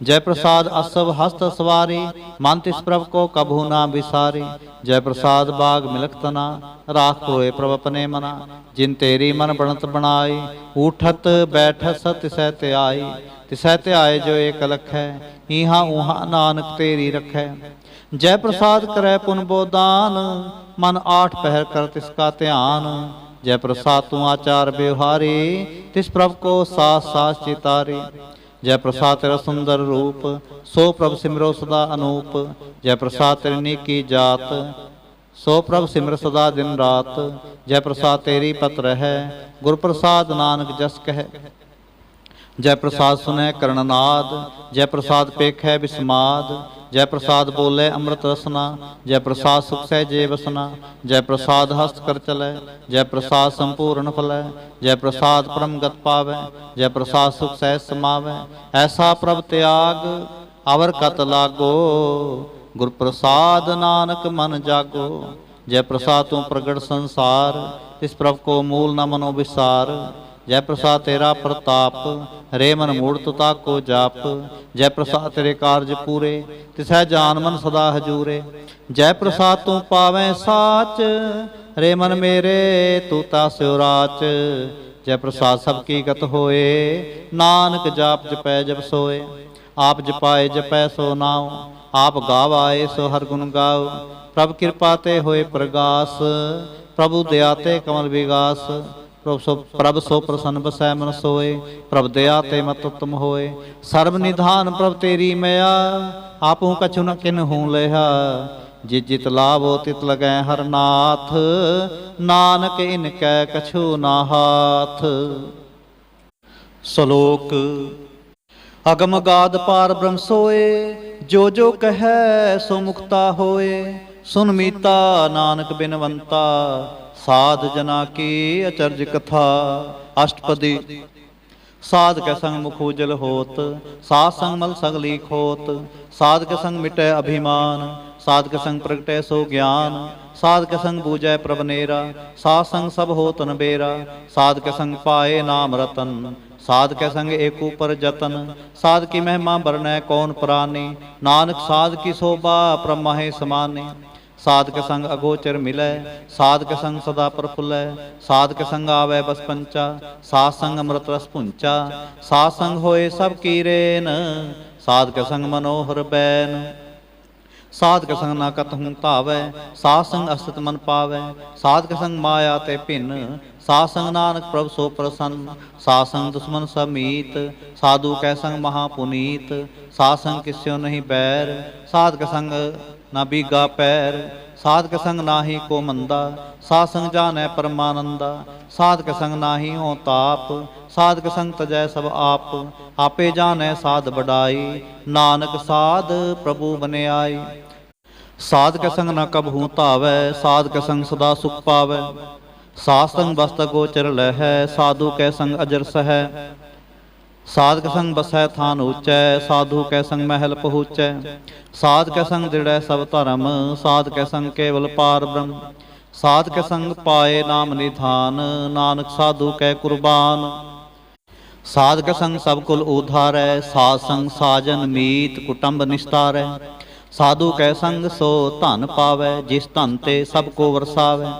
जय प्रसाद असव हस्त सवारी, मन तिस प्रभ को कभू ना बिसारी। जय प्रसाद बाग मिलख तना, राख होए प्रभ अपने मना। जिन तेरी मन बनत बनाई, उठत बैठत तिसै ते आई। तिसै ते आए जो एक लख है, इहाँ उहाँ नानक तेरी रखै। जय प्रसाद करे पुन बोदान, मन आठ पहर कर तिसका ध्यान। जय प्रसाद तू आचार व्यवहारी, तिस प्रभ को सास सास चितारी। जय प्रसाद तेरा सुंदर रूप, सो प्रभ सिमरो सदा अनूप। जय प्रसाद तेरी नीकी जात, सो प्रभ सिमर सदा दिन रात। जय प्रसाद तेरी पत रहे, गुर प्रसाद नानक जस कह। जय प्रसाद सुनै कर्णनाद, जय प्रसाद पेखै विस्माद। जय प्रसाद बोले अमृत रसना, जय प्रसाद सुख सहजे वसना। जय प्रसाद हस्त कर चलै, जय प्रसाद संपूर्ण फलै। जय प्रसाद परम गत पावै, जय प्रसाद सुख सहज समावै। ऐसा प्रभ त्याग अवर कत लागो, गुर प्रसाद नानक मन जागो। जय प्रसाद तू प्रगट संसार, तिस प्रभ को मूल न मनो विसार। जय प्रसाद तेरा प्रताप, रे मन मूढ़ तुता को जाप। जय प्रसाद तेरे कारज पूरे, तिसै जान मन सदा हजूरे। जय प्रसाद तू पावै साच, रे मन मेरे तू तास्यो राच। जय प्रसाद सबकी गत होए, नानक जाप जपै जब सोए। आप जपाए जपै सो नाओ, आप गावाए सो हर गुण गाओ। प्रभ कृपा ते होए प्रगास, प्रभु दया ते कमल विगास। प्रभ सो प्रसन्न बसै मन सोए, प्रभ दया ते मत उत्तम होए। सर्व निधान प्रभ तेरी मया, आपू कछु न किन्हूं लेहा। जित जित लाभो तित लगै हर नाथ, नानक इनकै कछु ना हाथ। श्लोक अगम गाद पार ब्रह्म सोए, जो जो कहे सो मुक्ता होए। सुन मीता नानक बिनवंता, साध जना की अचरज कथा। अष्टपदी साध के संग मुख उजल होत, साध संग मल सगली खोत। साध के संग मिटै अभिमान, साध के संग प्रगटै सो ज्ञान। साध के संग बूझै प्रभ नेरा, साध संग सब होत नबेरा। साध के संग पाए नाम रतन, साध के संग एक ऊपर जतन। साध की महिमा बरनै कौन प्राणी, नानक साध की शोभा ब्रह्माहे समाने। साध के संग अगोचर मिलै, साध के संग सदा प्रफुल्लै। साध के संग आवे बस पंचा, साध संग अमृत रस पुंचा। साध संग होए सब कीरेन, साध के संग मनोहर बैन। साध के संग ना कतहूँ तावै, साध संग असत मन पावै। साध के संग माया ते भिन्न, साध संग नानक प्रभ सो प्रसन्न। साध संग दुश्मन सब मीत, साधु कै संग महापुनीत। साध संग किस्यो नहीं बैर, साध के संग ना बीगा पैर। साध के संग नाही को मंदा, साध संग जानै परमानंदा। साध के संग नाही हो ताप, साध के संग तजै सब आप। आपे जानै साध बढ़ाई, नानक साध प्रभु बने आई। साध के संग न कबहू तावै, साध के संग सदा सुख पावै। साध संग बस्त गोचर लहै, साधु कै संग अजर सहै। साध के संग बसै थान ऊँचै, साधु कै संग महल पहुँचै। साध के संग दृढ़ै सब धर्म, साध के संग केवल पार ब्रह्म। साध के संग पाए नाम निधान, नानक साधु कै कुर्बान। साध के संग सब कुल उधारै, साध संग साजन मीत कुटुंब निस्तारै। साधु कै संग सो धन पावै, जिस धन ते सबको वरसावै।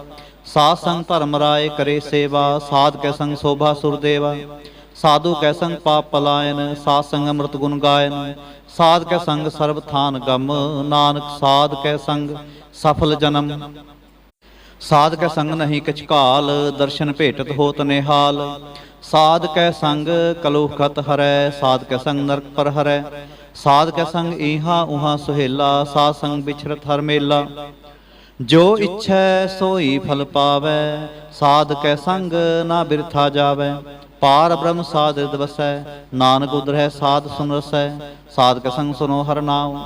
साध संग धर्म राय करे सेवा, साध कै संग शोभा सुरदेवा। साधु कै संग पाप पलायन, साध संग अमृत गुण गायन। साध कै संग सर्व थान गम, नानक साध कै संग सफल जन्म। साध कै संग नहीं कछ काल, दर्शन भेटत होत निहाल। साध कै संग कलुख खत हरै, साध कै संग नरक पर हरै। साध कै संग इहा उहा सुहेला, साध संग बिछरत हर मेला। जो इच्छै सोई फल पावै, साध कै संग ना बिरथा जावै। पार ब्रह्म साध रिद वसै, नानक उधरै साध सुन रसै। साध कै संग सुनो हर नाम,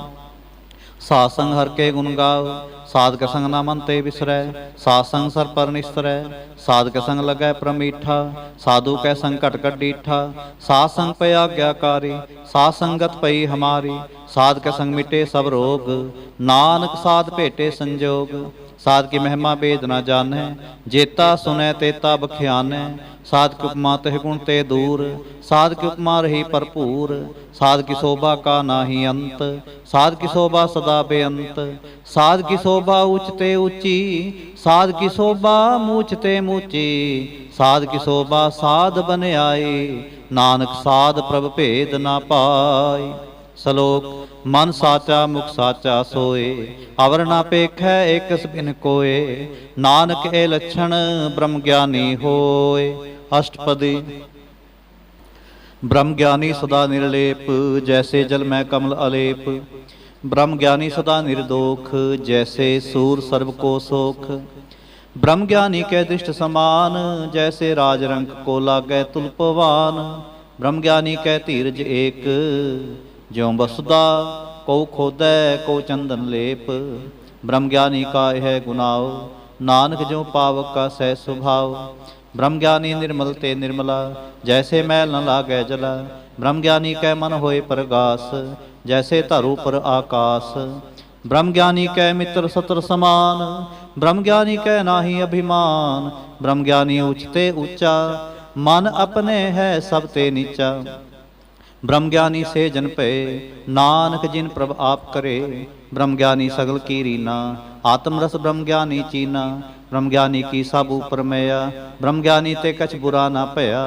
साध संग हर के गुण गाओ। साध कै संग ना मन ते बिसरै, साध संग सर पर निस्तरै। साध कै संग लगै प्रमीठा, साधु कै संग घट घट डीठा। साध संग पे आज्ञाकारी, साध संगत पई हमारी। साध कै संग मिटे सब रोग, नानक साध भेटे संजोग। साध की महिमा वेद न जानै, जेता सुनै तेता बख्यानै। साध की उपमा तह गुण ते दूर, साध की उपमा रही भरपूर। साध की शोभा का नाही अंत, साध की शोभा सदा बेअंत। साध की शोभा ऊंच ते ऊंची, साध की शोभा मूच ते मूची। साध की शोभा साध बन आई, नानक साध प्रभ भेद ना पाई। सलोक मन साचा मुख साचा सोए, अवर ना पेखै एकस बिन कोय। नानक ए लक्षण ब्रह्म ज्ञानी होए। अष्टपदी। ब्रह्म ज्ञानी सदा निर्लेप, जैसे जल में कमल अलेप। ब्रह्म ज्ञानी सदा निर्दोख, जैसे सूर सर्व को सोख। ब्रह्म ज्ञानी कै दृष्ट समान, जैसे राजरंक को लागै तुलपवान। ब्रह्म ज्ञानी कै धीरज एक, ज्यों वसुदा को खोदै को चंदन लेप। ब्रह्म ज्ञानी का यह गुनाओ, नानक ज्यों पावक का सह स्वभाव। ब्रह्म ज्ञानी निर्मल ते निर्मला, जैसे मैल न लागै जला। ब्रह्म ज्ञानी कै मन होए प्रगास, जैसे धरु पर आकाश। ब्रह्म ज्ञानी कै मित्र सत्र समान, ब्रह्म ज्ञानी कै नाही अभिमान। ब्रह्म ज्ञानी उचते ऊंचा, मन अपने है सब ते नीचा। ब्रह्म ज्ञानी से जन पे, नानक जिन प्रभ आप करे। ब्रह्म ज्ञानी सगल की रीना, आत्मरस ब्रह्म ज्ञानी चीना। ब्रह्म ज्ञानी की सब ऊपर मैया, ब्रह्म ज्ञानी ते कछ बुरा ना भया।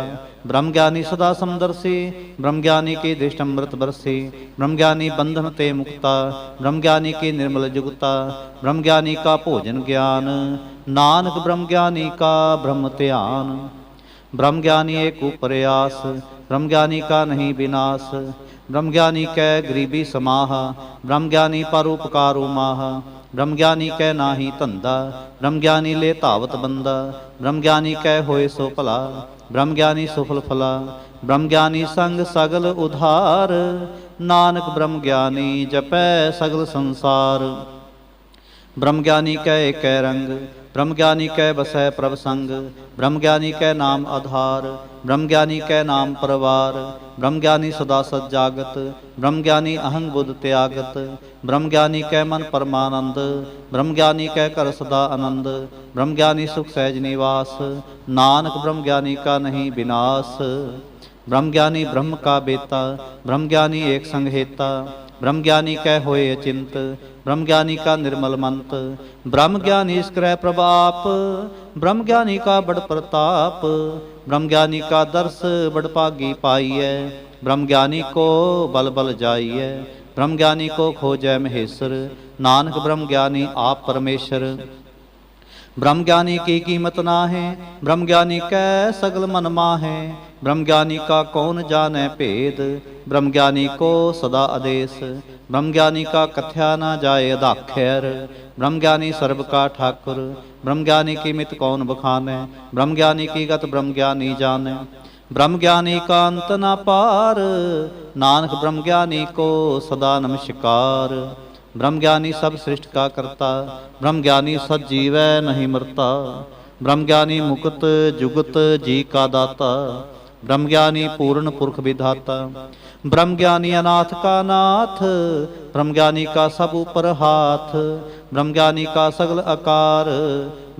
ब्रह्म ज्ञानी सदा समदर्शी, ब्रह्म ज्ञानी की दृष्ट अमृत बरसी। ब्रह्म ज्ञानी बंधन ते मुक्ता, ब्रह्म ज्ञानी की निर्मल जुगता। ब्रह्म ज्ञानी का भोजन ज्ञान, नानक ब्रह्म ज्ञानी का ब्रह्म ध्यान। ब्रह्म ज्ञानी एक प्रयास, ब्रह्म ज्ञानी का नहीं विनाश। ब्रह्म ज्ञानी कै गरीबी समाहा, ब्रह्म ज्ञानी परोपकारो माहा। ब्रह्म ज्ञानी कै नाही धंधा, ब्रह्म ज्ञानी ले धावत बंदा। ब्रह्म ज्ञानी कै होए सो भला, ब्रह्म ज्ञानी सुफल फला। ब्रह्म ज्ञानी संग सगल उधार, नानक ब्रह्म ज्ञानी जपै सगल संसार। ब्रह्म ज्ञानी कै कै रंग, ब्रह्म ज्ञानी कै बसै प्रभ संग। ब्रह्म ज्ञानी कै नाम आधार, ब्रह्म ज्ञानी कै नाम परवार। ब्रह्म ज्ञानी सदा सज्जागत, ब्रह्म ज्ञानी अहंग बुध त्यागत। ब्रह्म ज्ञानी कै मन परमानंद, ब्रह्म ज्ञानी कै कर सदा आनंद। ब्रह्म ज्ञानी सुख सहज निवास, नानक ब्रह्म ज्ञानी का नहीं विनाश। ब्रह्म ज्ञानी ब्रह्म का बेता, ब्रह्म ज्ञानी एक संग हेता। ब्रह्म ज्ञानी कै होए अचिंत, ब्रह्म ज्ञानी का निर्मल मंत। ब्रह्म ज्ञानी इसक्रय प्रभाप, ब्रह्म ज्ञानी का बड़ प्रताप। ब्रह्म ज्ञानी का दर्श बड़ पागी पाइयै, ब्रह्म ज्ञानी को बल बल जाइयै। ब्रह्म ज्ञानी को खोजै महेश्वर, नानक ब्रह्म ज्ञानी आप परमेश्वर। ब्रह्म ज्ञानी की कीमत ना है, ब्रह्म ज्ञानी कै सगल मन माहे। ब्रह्म ज्ञानी का कौन जाने भेद, ब्रह्म ज्ञानी को सदा आदेश। ब्रह्म ज्ञानी का कथ्या ना जाए अदाख्यर, ब्रह्म ज्ञानी सर्व का ठाकुर। ब्रह्म ज्ञानी की मित कौन बखाने, ब्रह्म ज्ञानी की गत ब्रह्म ज्ञानी जाने। ब्रह्म ज्ञानी का अंत ना पार, नानक ब्रह्म ज्ञानी को सदा नमस्कार। ब्रह्म ज्ञानी सब सृष्टि का करता, ब्रह्म ज्ञानी सज्जीवै नहीं मरता। ब्रह्म ज्ञानी मुक्त जुगत जी का दाता, ब्रह्म ज्ञानी पूर्ण पुरख विधाता। ब्रह्म ज्ञानी अनाथ का नाथ, ब्रह्म ज्ञानी का सब ऊपर हाथ। ब्रह्म ज्ञानी का सगल आकार,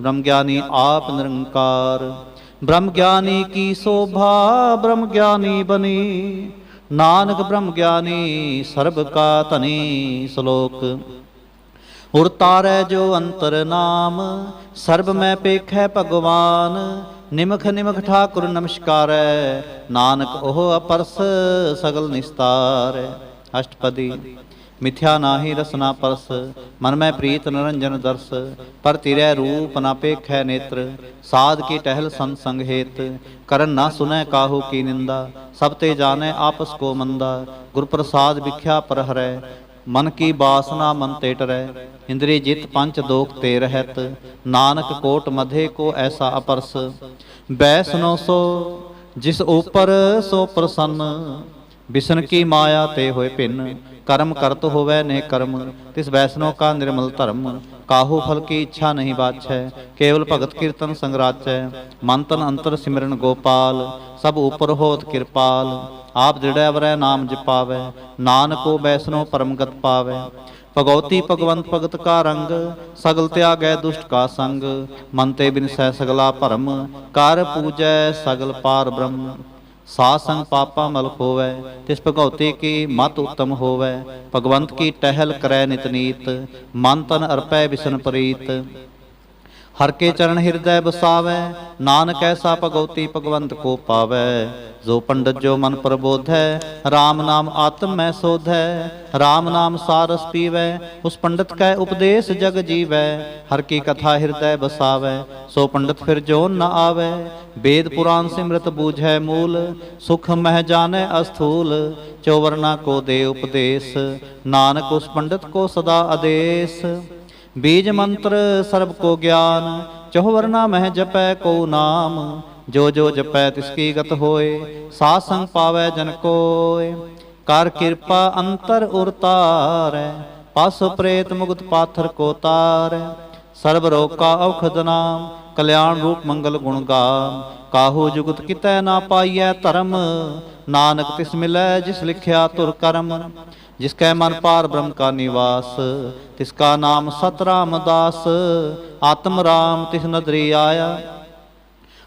ब्रह्म ज्ञानी आप निरंकार। ब्रह्म ज्ञानी की शोभा ब्रह्म ज्ञानी बनी, नानक ब्रह्म ज्ञानी सर्ब का धनी। श्लोक उर तारै जो अंतर नाम, सर्ब में पेखै भगवान। निमख निमख ठाकुर नमस्कारै, नानक ओह अपरस सगल निस्तार। अष्टपदी मिथ्या नाहि रसना परस, मन में प्रीत निरंजन दर्श। पर तिरै रूप न पेखै नेत्र, साध की टहल संग हेत। करन न सुनै काहू की निंदा, सब ते जाने आपस को मंदा। गुर प्रसाद भिख्या पर हरै, मन की बासना मन ते टरै। इंद्रिय जित पंच दोख ते रहत, नानक कोट मधे को ऐसा अपरस। बैसनो सो जिस ऊपर सो प्रसन्न, बिसन की माया ते होए भिन्न। कर्म करत होवै ने कर्म, तिस वैष्णव का निर्मल धर्म। काहू फल की इच्छा नहीं बाछै, केवल भगत कीर्तन संगराचै। मन तन अंतर सिमरन गोपाल, सब ऊपर होत कृपाल। आप दृढ़ वरै नाम जपावै, नानक को वैष्णव परम गत पावै। भगवती भगवंत भगत का रंग, सगल त्यागै दुष्ट का संग। मन ते बिनसै सगला भरम, कर पूजै सगल पार ब्रह्म। साध संग पापा मल खोवै, तिस भगवती की मत उत्तम होवै। भगवंत की टहल करै नित नीत, मन तन अर्पै बिसन प्रीत। हर के चरण हृदय बसावै, नानक ऐसा भगवती भगवंत को पावै। जो पंडित जो मन प्रबोधै, राम नाम आत्म में शोधै। राम नाम सारस पीवै, उस पंडित कै उपदेश जग जीवै। हर की कथा हृदय बसावै, सो पंडित फिर जोन न आवै। वेद पुराण सिमृत बूझै मूल, सुख मह जानै अस्थूल। चौवर्णा को दे उपदेश, नानक उस पंडित को सदा आदेश। बीज मंत्र सर्व को ज्ञान, चौवर्णा मह जपै को नाम। जो जो जपै तिसकी गत होए, साध संग पावै जन कोय। कर कृपा अंतर उरतारै, पास प्रेत मुक्त पाथर को तारै। सर्व रोग का औखद नाम, कल्याण रूप मंगल गुण गाम। काहू जुगत कितै ना पाइयै धर्म, नानक तिस मिलै जिस लिखिया तुर करम। जिसकै मन पार ब्रह्म का निवास, तिसका नाम सत रामदास। आत्म राम तिस नदरी आया,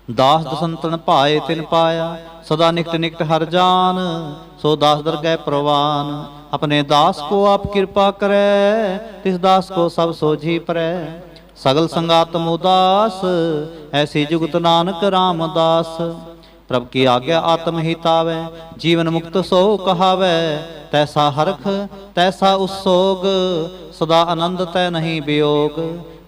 दास दसंतन भाए तिन पाया। सदा निकट निकट हर जान, सो दास दरगह प्रवान। अपने दास को आप कृपा करे, तिस दास को सब सोझी परै। सगल संगातम उदास, ऐसी जुगत नानक रामदास। प्रभ की आज्ञा आत्म हितावै, जीवन मुक्त सो कहावै। तैसा हरख तैसा उत्सोग, सदा आनंद तै नहीं वियोग।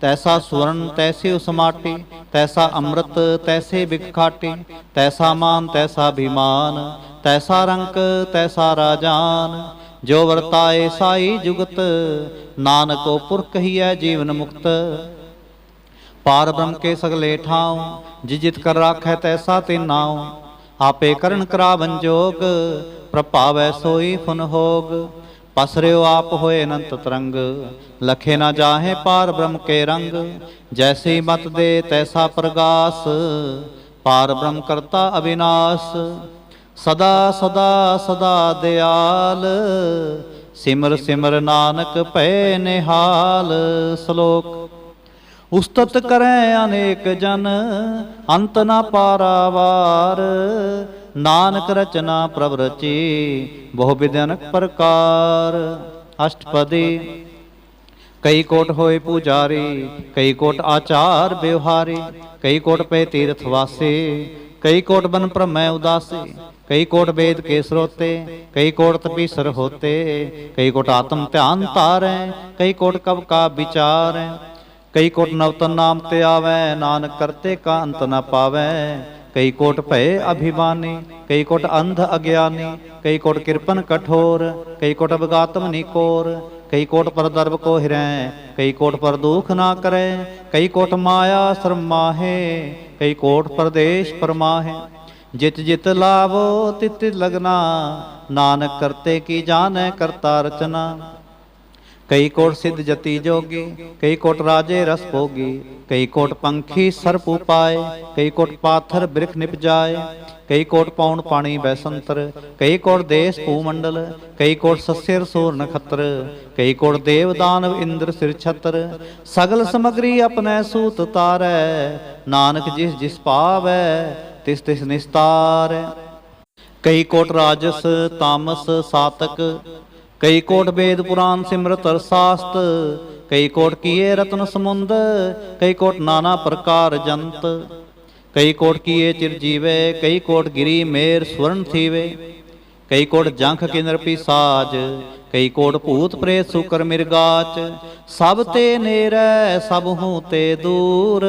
तैसा स्वर्ण तैसी उस माटी, तैसा अमृत तैसे बिखाटी। तैसा मान तैसा अभिमान, तैसा रंक तैसा राजान। जो वर्ताए साई जुगत, नानको पुरख कहिए जीवन मुक्त। पार ब्रह्म के सगले ठाव, जिजित कर राखै तैसा ते नाव। आपे करण करावन जोग, प्रभावै सोई फुन होग। पसर्यो आप होए अनंत तरंग, लखे ना जाहे पार ब्रह्म के रंग। जैसी मत दे तैसा प्रगास, पार ब्रह्म करता अविनाश। सदा सदा सदा दयाल, सिमर सिमर नानक भै निहाल। श्लोक उस्तत करें अनेक जन, अंत ना पारावार। नानक रचना प्रभ रची, बहु विध अनेक प्रकार। अष्टपदी कई कोट होए पुजारी, कई कोट आचार व्यवहारी। कई कोट पे तीर्थ वासे, कई कोट बन ब्रह्म उदासी। कई कोट वेद के स्रोते, कई कोट तपीसर होते। कई कोट आत्म ध्यान तारै, कई कोट कब का विचार। कई कोट नवतन नाम ते आवै, नानक करते का अंत न पावै। कई कोट भय अभिमानी, कई कोट अंध अज्ञानी। कई कोट कृपन कठोर, कई कोट विगातम निकोर। कई कोट पर दर्भ को हिरै, कई कोट पर दुख ना करे। कई कोट माया श्रम माहे, कई कोट परदेश परमाहे। जित जित लावो तित तित लगना, नानक करते की जानै करता रचना। कई कोट सिद्ध जति जोगी, कई कोट राजे रस भोगी। कई कोट पंखी सर्प उपाय, कई कोट पाथर बिरख निप जाए। कई कोट पौन पानी बैसंतर, कई कोट देश भूमंडल। कई कोट सस्यर सूर नखत्र, कई कोट देव दानव इंद्र सिर छत्र। सगल समग्री अपने सूत तारै, नानक जिस जिस पावै तिस तिस निस्तार। कई कोट राजस तामस सातक, कई कोट वेद पुराण सिमरत शास्त्र। कई कोट किए रत्न समुंद, कई कोट नाना प्रकार जंत। कई कोट किए चिरजीवे, कई कोट गिरी मेर स्वर्ण थीवे। ਕਈ ਕੋਟ ਜੰਖ ਕਿਨਰ ਪਿਸਾਜ, ਕਈ ਕੋਟ ਭੂਤ ਪ੍ਰੇਤ ਸੂਕਰ ਮਿਰਗਾਚ। ਸਭ ਤੇ ਨੇਰੈ ਸਭ ਹੂੰ ਤੇ ਦੂਰ,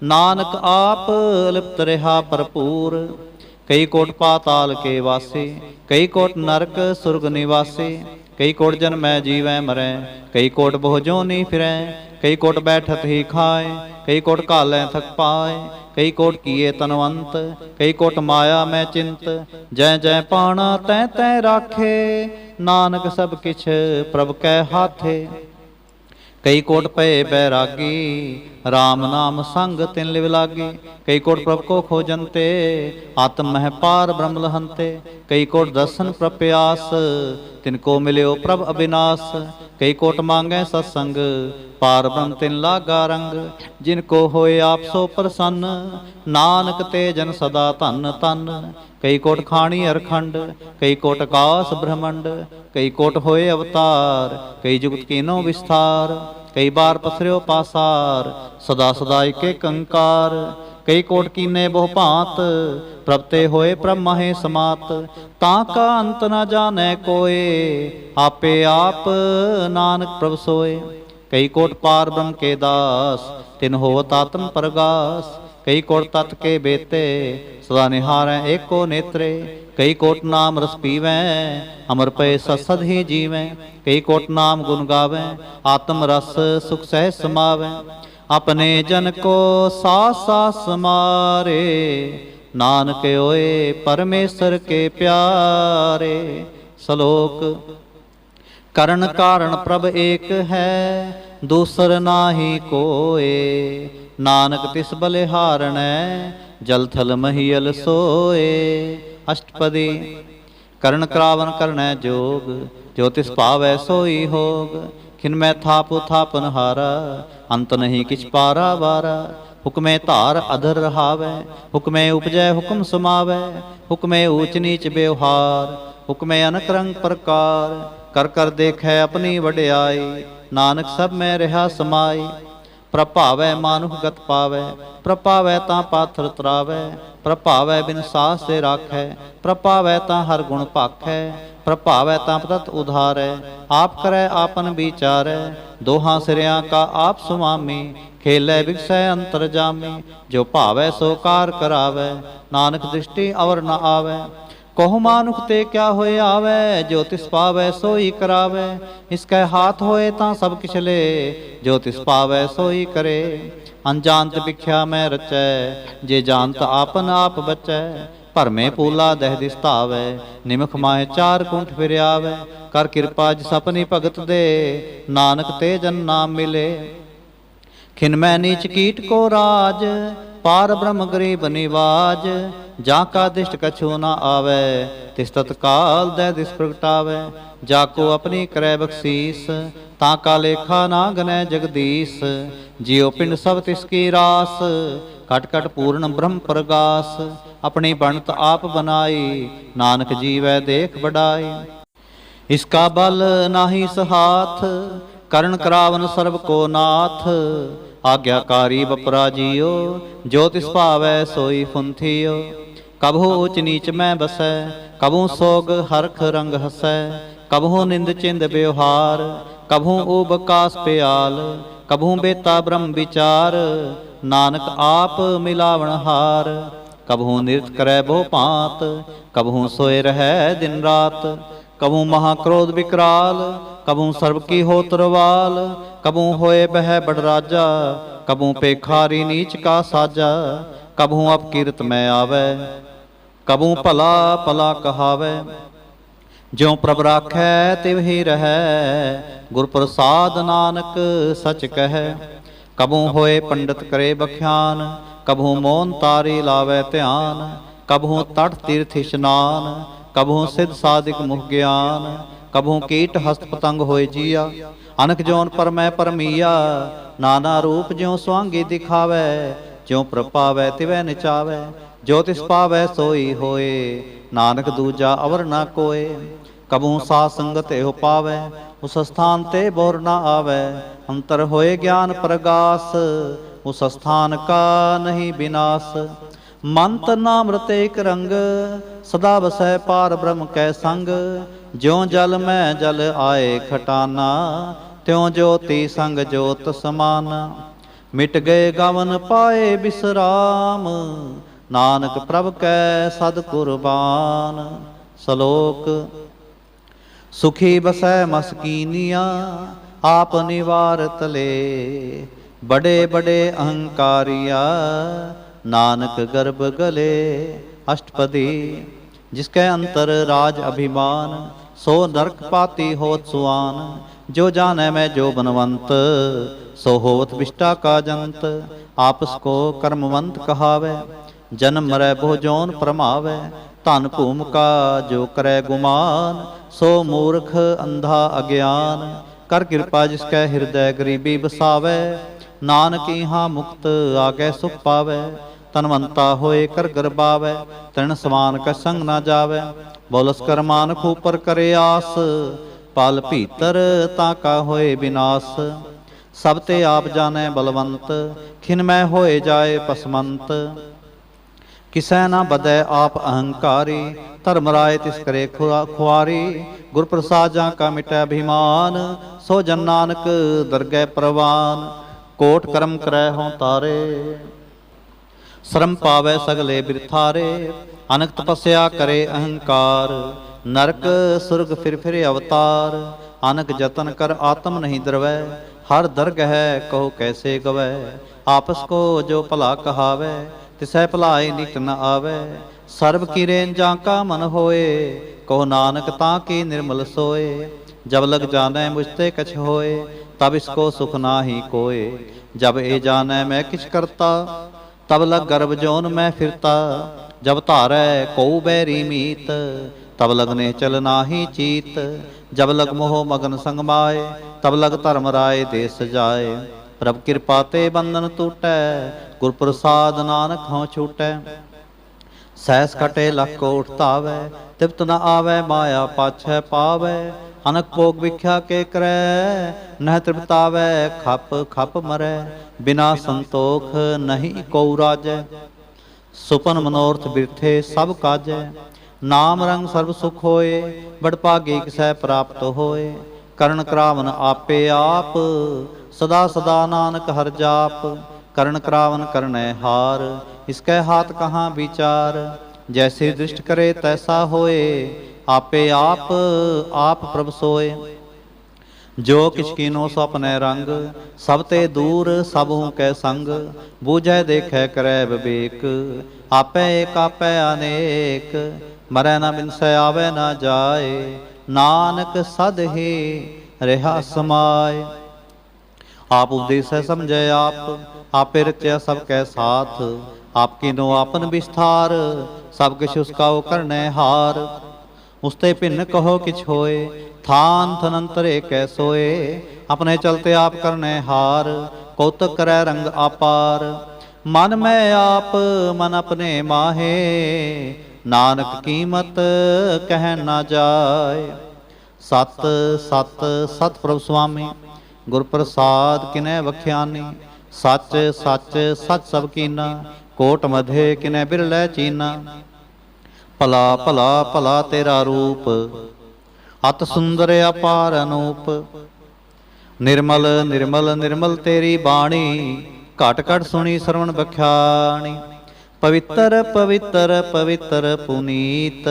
ਨਾਨਕ ਆਪ ਲਿਪਤ ਰਿਹਾ ਭਰਪੂਰ। ਕਈ ਕੋਟ ਪਾਤਾਲ ਕੇ ਵਾਸੇ, ਕਈ ਕੋਟ ਨਰਕ ਸੁਰਗ ਨਿਵਾਸੇ। ਕਈ ਕੋਟ ਜਨਮੈ ਜੀਵੈ ਮਰੈ, ਕਈ ਕੋਟ ਬਹੁ ਜੋਨੀ ਫਿਰੈ। ਕਈ ਕੋਟ ਬੈਠਤ ਹੀ ਖਾਏ, ਕਈ ਕੋਟ ਘਾਲੈ ਥਕ ਪਾਏ। ਕਈ ਕੋਟ ਕੀਏ ਤਨਵੰਤ, ਕਈ ਕੋਟ ਮਾਇਆ ਮੈਂ ਚਿੰਤ। ਜੈ ਜੈ ਪਾਣਾ ਤੈ ਤੈ ਰਾਖੇ, ਨਾਨਕ ਸਭ ਕਿਛ ਪ੍ਰਭ ਕੈ ਹਾਥੇ। ਕਈ ਕੋਟ ਪਏ ਬੈਰਾਗੀ, ਰਾਮ ਨਾਮ ਸੰਗ ਤਿਨ ਲਿਵ ਲਾਗੀ। ਕਈ ਕੋਟ ਪ੍ਰਭ ਕੋ ਖੋਜੰਤੇ, ਆਤਮ ਮਹਿ ਪਾਰ ਬ੍ਰਹਮ ਲਹੰਤੇ। ਕਈ ਕੋਟ ਦਰਸ਼ਨ ਪ੍ਰਪਿਆਸ, ਤਿਨ ਕੋ ਮਿਲਿਓ ਪ੍ਰਭ ਅਬਿਨਾਸ਼। ਕਈ ਕੋਟ ਮੰਗੈ ਸਤਸੰਗ, ਪਾਰ ਬ੍ਰਹਮ ਤਿਨ ਲਾਗਾ ਰੰਗ। ਜਿਨ ਕੋ ਹੋਏ ਆਪ ਸੋ ਪ੍ਰਸੰਨ, ਨਾਨਕ ਤੇ ਜਨ ਸਦਾ ਧਨ ਧਨ। ਕਈ ਕੋਟ ਖਾਣੀ ਅਰਖੰਡ, ਕਈ ਕੋਟ ਆਕਾਸ ਬ੍ਰਹਮੰਡ। ਕਈ ਕੋਟ ਹੋਏ ਅਵਤਾਰ, ਕਈ ਜੁਗਤ ਕੀਨੋ ਵਿਸਥਾਰ। ਕਈ ਬਾਰ ਪਸਰਿਓ ਪਾਸਾਰ, ਸਦਾ ਸਦਾ ਇਕ ਏਕੰਕਾਰ। ਕਈ ਕੋਟ ਕੀਨੇ ਬਹੁ ਭਾਂਤ, ਪ੍ਰਭ ਤੇ ਹੋਏ ਪ੍ਰਭ ਮਾਹੇ ਸਮਾਤ। ਤਾਂ ਕਾ ਅੰਤ ਨਾ ਜਾਣੈ ਕੋਏ, ਆਪੇ ਆਪ ਨਾਨਕ ਪ੍ਰਭ ਸੋਏ। ਕਈ ਕੋਟ ਪਾਰ ਬ੍ਰਹਮ ਕੇ ਦਾਸ, ਤਿਨ ਹੋਵਤ ਆਤਮ ਪ੍ਰਗਾਸ। ਕਈ ਕੋਟ ਤਤ ਕੇ ਬੇਤੇ, ਸਦਾ ਨਿਹਾਰੈ ਏਕੋ ਨੇਤਰੇ। ਕਈ ਕੋਟ ਨਾਮ ਰਸ ਪੀਵੈ, ਅਮਰ ਪਏ ਸਦ ਹੀ ਜੀਵੈ। ਕਈ ਕੋਟ ਨਾਮ ਗੁਣ ਗਾਵੈ, ਆਤਮ ਰਸ ਸੁਖ ਸਹਿ ਸਮਾਵੈ। ਆਪਣੇ ਜਨ ਕੋ ਸਾਸ ਸਾਸ ਸਮਾਰੇ, ਨਾਨਕ ਹੋਏ ਪਰਮੇਸ਼ਰ ਕੇ ਪਿਆਰੇ। ਸ਼ਲੋਕ। ਕਰਨ ਕਾਰਨ ਪ੍ਰਭ ਏਕ ਹੈ, ਦੂਸਰ ਨਾਹੀ ਕੋਏ। ਨਾਨਕ ਤਿਸ ਬਲਿਹਾਰਣੈ, ਜਲ ਥਲ ਮਹੀਲ ਸੋਏ। ਅਸ਼ਟਪਦੀ। ਕਰਨ ਕਰਾਵਨ ਕਰਨੈ ਜੋਗ, ਜੋ ਤਿਸ ਭਾਵੈ ਸੋਈ ਹੋਗ। ਖਿਨ ਮੈਂ ਥਾਪੁ ਥਾਪਨ ਹਾਰਾ, ਅੰਤ ਨਹੀਂ ਕਿਛ ਪਾਰਾ ਵਾਰਾ। ਹੁਕਮੇ ਧਾਰ ਅਧਰ ਰਹਾਵੈ, ਹੁਕਮੇ ਉਪਜੈ ਹੁਕਮ ਸਮਾਵੈ। ਹੁਕਮੇ ਊਚ ਨੀਚ ਬਿਵਹਾਰ, ਹੁਕਮੇ ਅਨਕ ਰੰਗ ਪ੍ਰਕਾਰ। ਕਰ ਕਰ ਦੇਖੈ ਆਪਣੀ ਵਡਿਆਈ, ਨਾਨਕ ਸਭ ਮੈਂ ਰਿਹਾ ਸਮਾਈ। ਪ੍ਰਭਾਵੈ ਮਾਨੁਖ ਗਤ ਪਾਵੈ, ਪ੍ਰਭਾਵੈ ਤਾਂ ਪਾਥਰ ਤਰਾਵੈ। ਪ੍ਰਭਾਵੈ ਬਿਨ ਸਾਸ ਤੇ ਰਾਖੈ, ਪ੍ਰਭਾਵੈ ਤਾਂ ਹਰ ਗੁਣ ਭਾਖੈ। ਪ੍ਰਭਾਵੈ ਤਾਂ ਪਤਤ ਉਧਾਰੈ, ਆਪ ਕਰੈ ਆਪਨ ਵਿਚਾਰੈ। ਦੋਹਾਂ ਸਿਰਿਆਂ ਕਾ ਆਪ ਸੁਆਮੀ, ਖੇਲੇ ਵਿਗਸੈ ਅੰਤਰ ਜਾਮੀ। ਜੋ ਭਾਵੈ ਸੋ ਕਾਰ ਕਰਾਵੈ, ਨਾਨਕ ਦ੍ਰਿਸ਼ਟੀ ਅਵਰ ਨ ਆਵੈ। ਕਹੋ ਮਾਨੁਖ ਤੇ ਕਿਆ ਹੋਏ ਆਵੈ, ਜੋ ਤਿਸ ਪਾਵੈ ਸੋਈ ਕਰਾਵੈ। ਇਸ ਕੈ ਹਾਥ ਹੋਏ ਤਾਂ ਸਭ ਕਿਛ ਲੇ, ਜੋ ਤਿਸ ਪਾਵੈ ਸੋਈ ਕਰੇ। ਅਨਜਾਨਤ ਵਿਖਿਆ ਮੈਂ ਰਚੈ, ਜੇ ਜਾਣਤ ਆਪਨ ਆਪ ਬਚੈ। ਭਰਮੇ ਪੂਲਾ ਦਹਿ ਦਿਸ ਧਾਵੈ, ਨਿਮਖ ਮਾਹੇ ਚਾਰ ਕੁੰਠ ਫਿਰ ਆਵੈ। ਕਰ ਕਿਰਪਾ ਜਿਸ ਆਪਣੀ ਭਗਤ ਦੇ, ਨਾਨਕ ਤੇ ਜਨ ਨਾਮ ਮਿਲੇ। ਖਿਨ ਮੈਂ ਨੀਚ ਕੀਟ ਕੋ ਰਾਜ, ਪਾਰ ਬ੍ਰਹਮ ਗਰੀਬ ਨਿਵਾਜ। ਜਾ ਕਾ ਦਿਸ਼ਟ ਕਛੂ ਨਾ ਆਵੈ, ਤਿਸ ਤਤਕਾਲ ਦੈ ਦਿਸ ਪ੍ਰਗਟਾਵੈ। ਜਾ ਕੋ ਆਪਣੀ ਕਰੈ ਬਖਸ਼ੀਸ, ਤਾਂ ਕਾ ਲੇਖਾ ਨਾ ਗਨੈ ਜਗਦੀਸ਼। ਜਿਉ ਪਿੰਡ ਸਭ ਤਿਸ ਕੀ ਰਾਸ, ਘਟ ਘਟ ਪੂਰਨ ਬ੍ਰਹਮ ਪ੍ਰਗਾਸ। ਆਪਣੀ ਬਣਤ ਆਪ ਬਨਾਈ, ਨਾਨਕ ਜੀਵੈ ਦੇਖ ਬਡਾਈ। ਇਸਕਾ ਬਲ ਨਾਹੀ ਸਹਾਥ, ਕਰਨ ਕਰਾਵਨ ਸਰਬ ਕੋ ਨਾਥ। ਆਗਿਆਕਾਰੀ ਬਪਰਾ ਜੀਓ, ਜੋ ਤਿਸ ਭਾਵੈ ਸੋਈ ਫੁੰਥਿਓ। ਕਬਹੂ ਊਚ ਨੀਚ ਮੈਂ ਬਸੈ, ਕਬਹੂ ਸੋਗ ਹਰਖ ਰੰਗ ਹਸੈ। ਕਬਹੂ ਨਿੰਦ ਚਿੰਦ ਬਿਵਹਾਰ, ਕਬਹੂ ਊਬ ਕਾਸ ਪਿਆਲ। ਕਬਹੂ ਬੇਤਾ ਬ੍ਰਹਮ ਵਿਚਾਰ, ਨਾਨਕ ਆਪ ਮਿਲਾਵਣ ਹਾਰ। ਕਬਹੂ ਨਿਰਤ ਕਰੈ ਬਹੁ ਭਾਂਤ, ਕਬਹੂ ਸੋਏ ਰਹੈ ਦਿਨ ਰਾਤ। ਕਬਹੂ ਮਹਾ ਕ੍ਰੋਧ ਵਿਕਰਾਲ, ਕਬਹੂ ਸਰਬ ਕੀ ਹੋਤ ਰਵਾਲ। ਕਬਹੂ ਹੋਏ ਬਹਿ ਬੜ ਰਾਜਾ, ਕਬਹੂ ਪੇਖਾਰੀ ਨੀਚ ਕਾ ਸਾਜਾ। ਕਬਹੂ ਅਪਕੀਰਤ ਮੈਂ ਆਵੈ, ਕਬਹੂ ਭਲਾ ਭਲਾ ਕਹਾਵੈ। ਜਿਉ ਪ੍ਰਭ ਰਾਖੈ ਤਿਵ ਹੀ ਰਹੈ, ਗੁਰ ਪ੍ਰਸਾਦ ਨਾਨਕ ਸਚ ਕਹੈ। ਕਬਹੂ ਹੋਏ ਪੰਡਤ ਕਰੇ ਬਖਿਆਨ, ਕਬਹੂ ਮੋਨ ਤਾਰੀ ਲਾਵੈ ਧਿਆਨ। ਕਬਹੂ ਤਟ ਤੀਰਥ ਇਸ਼ਨਾਨ, ਕਬਹੂ ਸਿਧ ਸਾਧਿਕ ਮੁਖ ਗਿਆਨ। ਕਬਹੂ ਕੀਟ ਹਸਤ ਪਤੰਗ ਹੋਏ ਜੀਆ, ਅਨਕ ਜੋਨ ਪਰ ਮੈਂ ਪਰਮੀਆ। ਨਾਨਾ ਰੂਪ ਜਿਉ ਸੁਆਂਗੀ ਦਿਖਾਵੈ, ਜਿਉ ਪ੍ਰਪਾਵੈ ਤਿਵੈ ਨਿਚਾਵੈ। ਜੋ ਤਿਸ ਪਾਵੈ ਸੋਈ ਹੋਏ, ਨਾਨਕ ਦੂਜਾ ਅਵਰ ਨਾ ਕੋਏ। ਕਬਹੂ ਸਾਧ ਸੰਗਤ ਇਹੋ ਪਾਵੈ, ਉਸ ਸਥਾਨ ਤੇ ਬੋਰ ਨਾ ਆਵੈ। ਅੰਤਰ ਹੋਏ ਗਿਆਨ ਪ੍ਰਗਾਸ, ਉਸ ਸਥਾਨ ਕਾ ਨਹੀਂ ਬਿਨਾਸ਼। ਮੰਤ ਨਾਮ੍ਰਿਤ ਏਕ ਰੰਗ, ਸਦਾ ਵਸੈ ਪਾਰ ਬ੍ਰਹਮ ਕੈ ਸੰਗ। ਜਿਉ ਜਲ ਮੈਂ ਜਲ ਆਏ ਖਟਾਨਾ, ਤਿਉ ਜੋਤੀ ਸੰਗ ਜੋਤ ਸਮਾਨ। ਮਿਟ ਗਏ ਗਵਨ ਪਾਏ ਬਿਸਰਾਮ, ਨਾਨਕ ਪ੍ਰਭ ਕੈ ਸਦ ਕੁਰਬਾਨ। ਸ਼ਲੋਕ। ਸੁਖੀ ਬਸੈ ਮਸਕੀਨੀਆਂ, ਆਪ ਨਿਵਾਰਤ ਲੇ। ਬੜੇ ਬੜੇ ਅਹੰਕਾਰੀਆ, ਨਾਨਕ ਗਰਭ ਗਲੇ। ਅਸ਼ਟਪਦੀ। ਜਿਸਕੈ ਅੰਤਰ ਰਾਜ ਅਭਿਮਾਨ, ਸੋ ਨਰਕ ਪਾਤੀ ਹੋਤ ਸੁਆਨ। ਜੋ ਜਾਣੈ ਮੈਂ ਜੋ ਬਨਵੰਤ, ਸੋ ਹੋਵਤ ਵਿਸ਼ਟਾ ਕਾ ਜੰਤ। ਆਪਸ ਕੋ ਕਰਮਵੰਤ ਕਹਾਵੈ, ਜਨਮ ਮਰੈ ਬਹੁ ਜੋਨ ਭਰਮਾਵੈ। ਧਨ ਭੂਮ ਕਾ ਜੋ ਕਰੈ ਗੁਮਾਨ, ਸੋ ਮੂਰਖ ਅੰਧਾ ਅਗਿਆਨ। ਕਰ ਕਿਰਪਾ ਜਿਸ ਕੈ ਹਿਰਦੈ ਗਰੀਬੀ ਬਸਾਵੈ, ਨਾਨਕ ਇਹਾਂ ਮੁਕਤ ਆਗੈ ਸੁਖ ਪਾਵੈ। ਧਨਵੰਤਾ ਹੋਏ ਕਰ ਗਰਬਾਵੈ, ਤ੍ਰਿਣ ਸਮਾਨ ਕੈ ਸੰਗ ਨਾ ਜਾਵੈ। ਬੋਲਸ ਕਰ ਮਾਨਖ ਉਪਰ ਕਰੇ ਆਸ, ਪਲ ਭੀਤਰ ਤਾਂ ਕਾ ਹੋਏ ਬਿਨਾਸ਼। ਸਭ ਤੇ ਆਪ ਜਾਣੈ ਬਲਵੰਤ, ਖਿਨ ਮੈਂ ਹੋਏ ਜਾਏ ਪਸਮੰਤ। ਕਿਸੈ ਨਾ ਬਦੈ ਆਪ ਅਹੰਕਾਰੀ, ਧਰਮ ਰਾਏ ਤਿਸ ਕਰੇ ਖੁਆਰੀ। ਗੁਰ ਪ੍ਰਸਾਦ ਜਾਂ ਕਾ ਮਿਟੈ ਅਭਿਮਾਨ, ਸੋ ਜਨ ਨਾਨਕ ਦਰਗਹਿ ਪ੍ਰਵਾਨ। ਕੋਟ ਕਰਮ ਕਰੈ ਹੋਂ ਤਾਰੇ, ਸ਼ਰਮ ਪਾਵੈ ਸਗਲੇ ਬਿਰਥਾਰੇ। ਅਨਕ ਤਪੱਸਿਆ ਕਰੇ ਅਹੰਕਾਰ, ਨਰਕ ਸੁਰਗ ਫਿਰ ਫਿਰ ਅਵਤਾਰ। ਅਨਕ ਜਤਨ ਕਰ ਆਤਮ ਨਹੀਂ ਦਰਵੈ, ਹਰ ਦਰਗਹਿ ਕਹੋ ਕੈਸੇ ਗਵੈ। ਆਪਸ ਕੋ ਜੋ ਭਲਾ ਕਹਾਵੈ, ਤਿਸੈ ਭਲਾਈ ਨਿਤ ਨ ਆਵੈ। ਸਰਬ ਕੀ ਰੇਨ ਜਾਂ ਕਾ ਮਨ ਹੋਏ, ਕਹੋ ਨਾਨਕ ਤਾਂ ਕੀ ਨਿਰਮਲ ਸੋਏ। ਜਬ ਲਗ ਜਾਣੈ ਮੁਝ ਤੇ ਕਛ ਹੋਏ, ਤਬ ਇਸਕੋ ਸੁਖ ਨਾਹੀ ਕੋਏ। ਜਬ ਇਹ ਜਾਣੈ ਮੈਂ ਕਿਛ ਕਰਤਾ, ਤਬ ਲਗ ਗਰਭ ਜੋਨ ਮੈਂ ਫਿਰਤਾ। ਜਬ ਧਾਰੈ ਕਉ ਬੈਰੀ ਮੀਤ, ਤਬ ਲਗਨੇ ਚਲ ਨਾਹੀ ਚੀਤ। ਜਬ ਲਗ ਮੋਹ ਮਗਨ ਸੰਗ ਮਾਏ, ਤਬ ਲਗ ਧਰਮ ਰਾਏ ਦੇ ਸਜਾਏ। ਪ੍ਰਭ ਕਿਰਪਾ ਤੇ ਬੰਧਨ ਟੂਟੈ, ਗੁਰ ਪ੍ਰਸਾਦ ਨਾਨਕ ਹਉ ਛੂਟੈ। ਸੈਸ ਖਟੇ ਲੱਖ ਕੋਟ ਧਾਵੈ, ਤਿਪਤ ਨ ਆਵੈ ਮਾਇਆ ਪਾਛੈ ਪਾਵੈ। ਅਨਕ ਭੋਗ ਵਿਖਿਆ ਕੇ ਕਰੈ, ਨਹਿ ਤ੍ਰਿਪਤਾਵੈ ਖਪ ਖਪ ਮਰੈ। ਬਿਨਾ ਸੰਤੋਖ ਨਹੀਂ ਕਉ ਰਾਜੈ, ਸੁਪਨ ਮਨੋਰਥ ਬਿਰਥੇ ਸਭ ਕਾਜੈ। ਨਾਮ ਰੰਗ ਸਰਬ ਸੁਖ ਹੋਏ, ਬੜ ਭਾਗੀ ਕਿਸੈ ਪ੍ਰਾਪਤ ਹੋਏ। ਕਰਨ ਕਰਾਵਨ ਆਪੇ ਆਪ, ਸਦਾ ਸਦਾ ਨਾਨਕ ਹਰਿ ਜਾਪ। ਕਰਨ ਕਰਾਵਨ ਕਰਨੈ ਹਾਰ, ਇਸਕੈ ਹਾਥ ਕਹਾਂ ਵਿਚਾਰ। ਜੈਸੇ ਦ੍ਰਿਸ਼ਟ ਕਰੇ ਤੈਸਾ ਹੋਏ, ਆਪੇ ਆਪ ਆਪ ਪ੍ਰਭ ਸੋਏ। ਜੋ ਕਿਛ ਕੀਨੋ ਸੋ ਆਪਣੈ ਰੰਗ, ਸਭ ਤੇ ਦੂਰ ਸਭ ਹੂੰ ਕੈ ਸੰਗ। ਬੂਝੈ ਦੇਖੈ ਕਰੈ ਵਿਵੇਕ, ਆਪੈ ਏਕ ਆਪੈ ਅਨੇਕ। ਮਰੈ ਨਾ ਬਿਨਸੈ ਆਵੈ ਨਾ ਜਾਏ, ਨਾਨਕ ਸਦ ਹੀ ਰਿਹਾ ਸਮਾਏ। ਆਪ ਉਪਦੇਸੈ ਸਮਝੈ ਆਪ, ਆਪੇ ਰਚਿਆ ਸਭ ਕੈ ਸਾਥ। ਆਪ ਕੀਨੋ ਆਪਨ ਵਿਸਥਾਰ, ਸਭ ਕਿਛ ਉਸਕਾ ਕਰਨੈ ਹਾਰ। ਉਸਤੇ ਭਿੰਨ ਕਹੋ ਕਿਛ ਹੋਏ, ਥਾਨ ਥਨੰਤਰੇ ਕੈ ਸੋਏ। ਆਪਣੇ ਚਲਤੇ ਆਪ ਕਰਨੈ ਹਾਰ, ਕੌਤਕ ਕਰੈ ਰੰਗ ਆਪਾਰ। ਮਨ ਮੈਂ ਆਪ ਮਨ ਆਪਣੇ ਮਾਹੇ, ਨਾਨਕ ਕੀਮਤ ਕਹਿ ਨਾ ਜਾਏ। ਸਤ ਸਤ ਸਤ ਪ੍ਰਭ ਸੁਆਮੀ, ਗੁਰ ਪ੍ਰਸਾਦ ਕਿਨੈ ਵਖਿਆਨੀ। ਸੱਚ ਸੱਚ ਸੱਚ ਸਭ ਕੀਨਾ, ਕੋਟ ਮਧੇ ਕਿਨੈ ਬਿਰਲੈ ਚੀਨਾ। ਭਲਾ ਭਲਾ ਭਲਾ ਤੇਰਾ ਰੂਪ, ਅਤ ਸੁੰਦਰ ਅਪਾਰ ਅਨੂਪ। ਨਿਰਮਲ ਨਿਰਮਲ ਨਿਰਮਲ ਤੇਰੀ ਬਾਣੀ, ਘਟ ਘਟ ਸੁਣੀ ਸਰਵਣ ਬਖਿਆਣੀ। ਪਵਿੱਤਰ ਪਵਿੱਤਰ ਪਵਿੱਤਰ ਪੁਨੀਤ,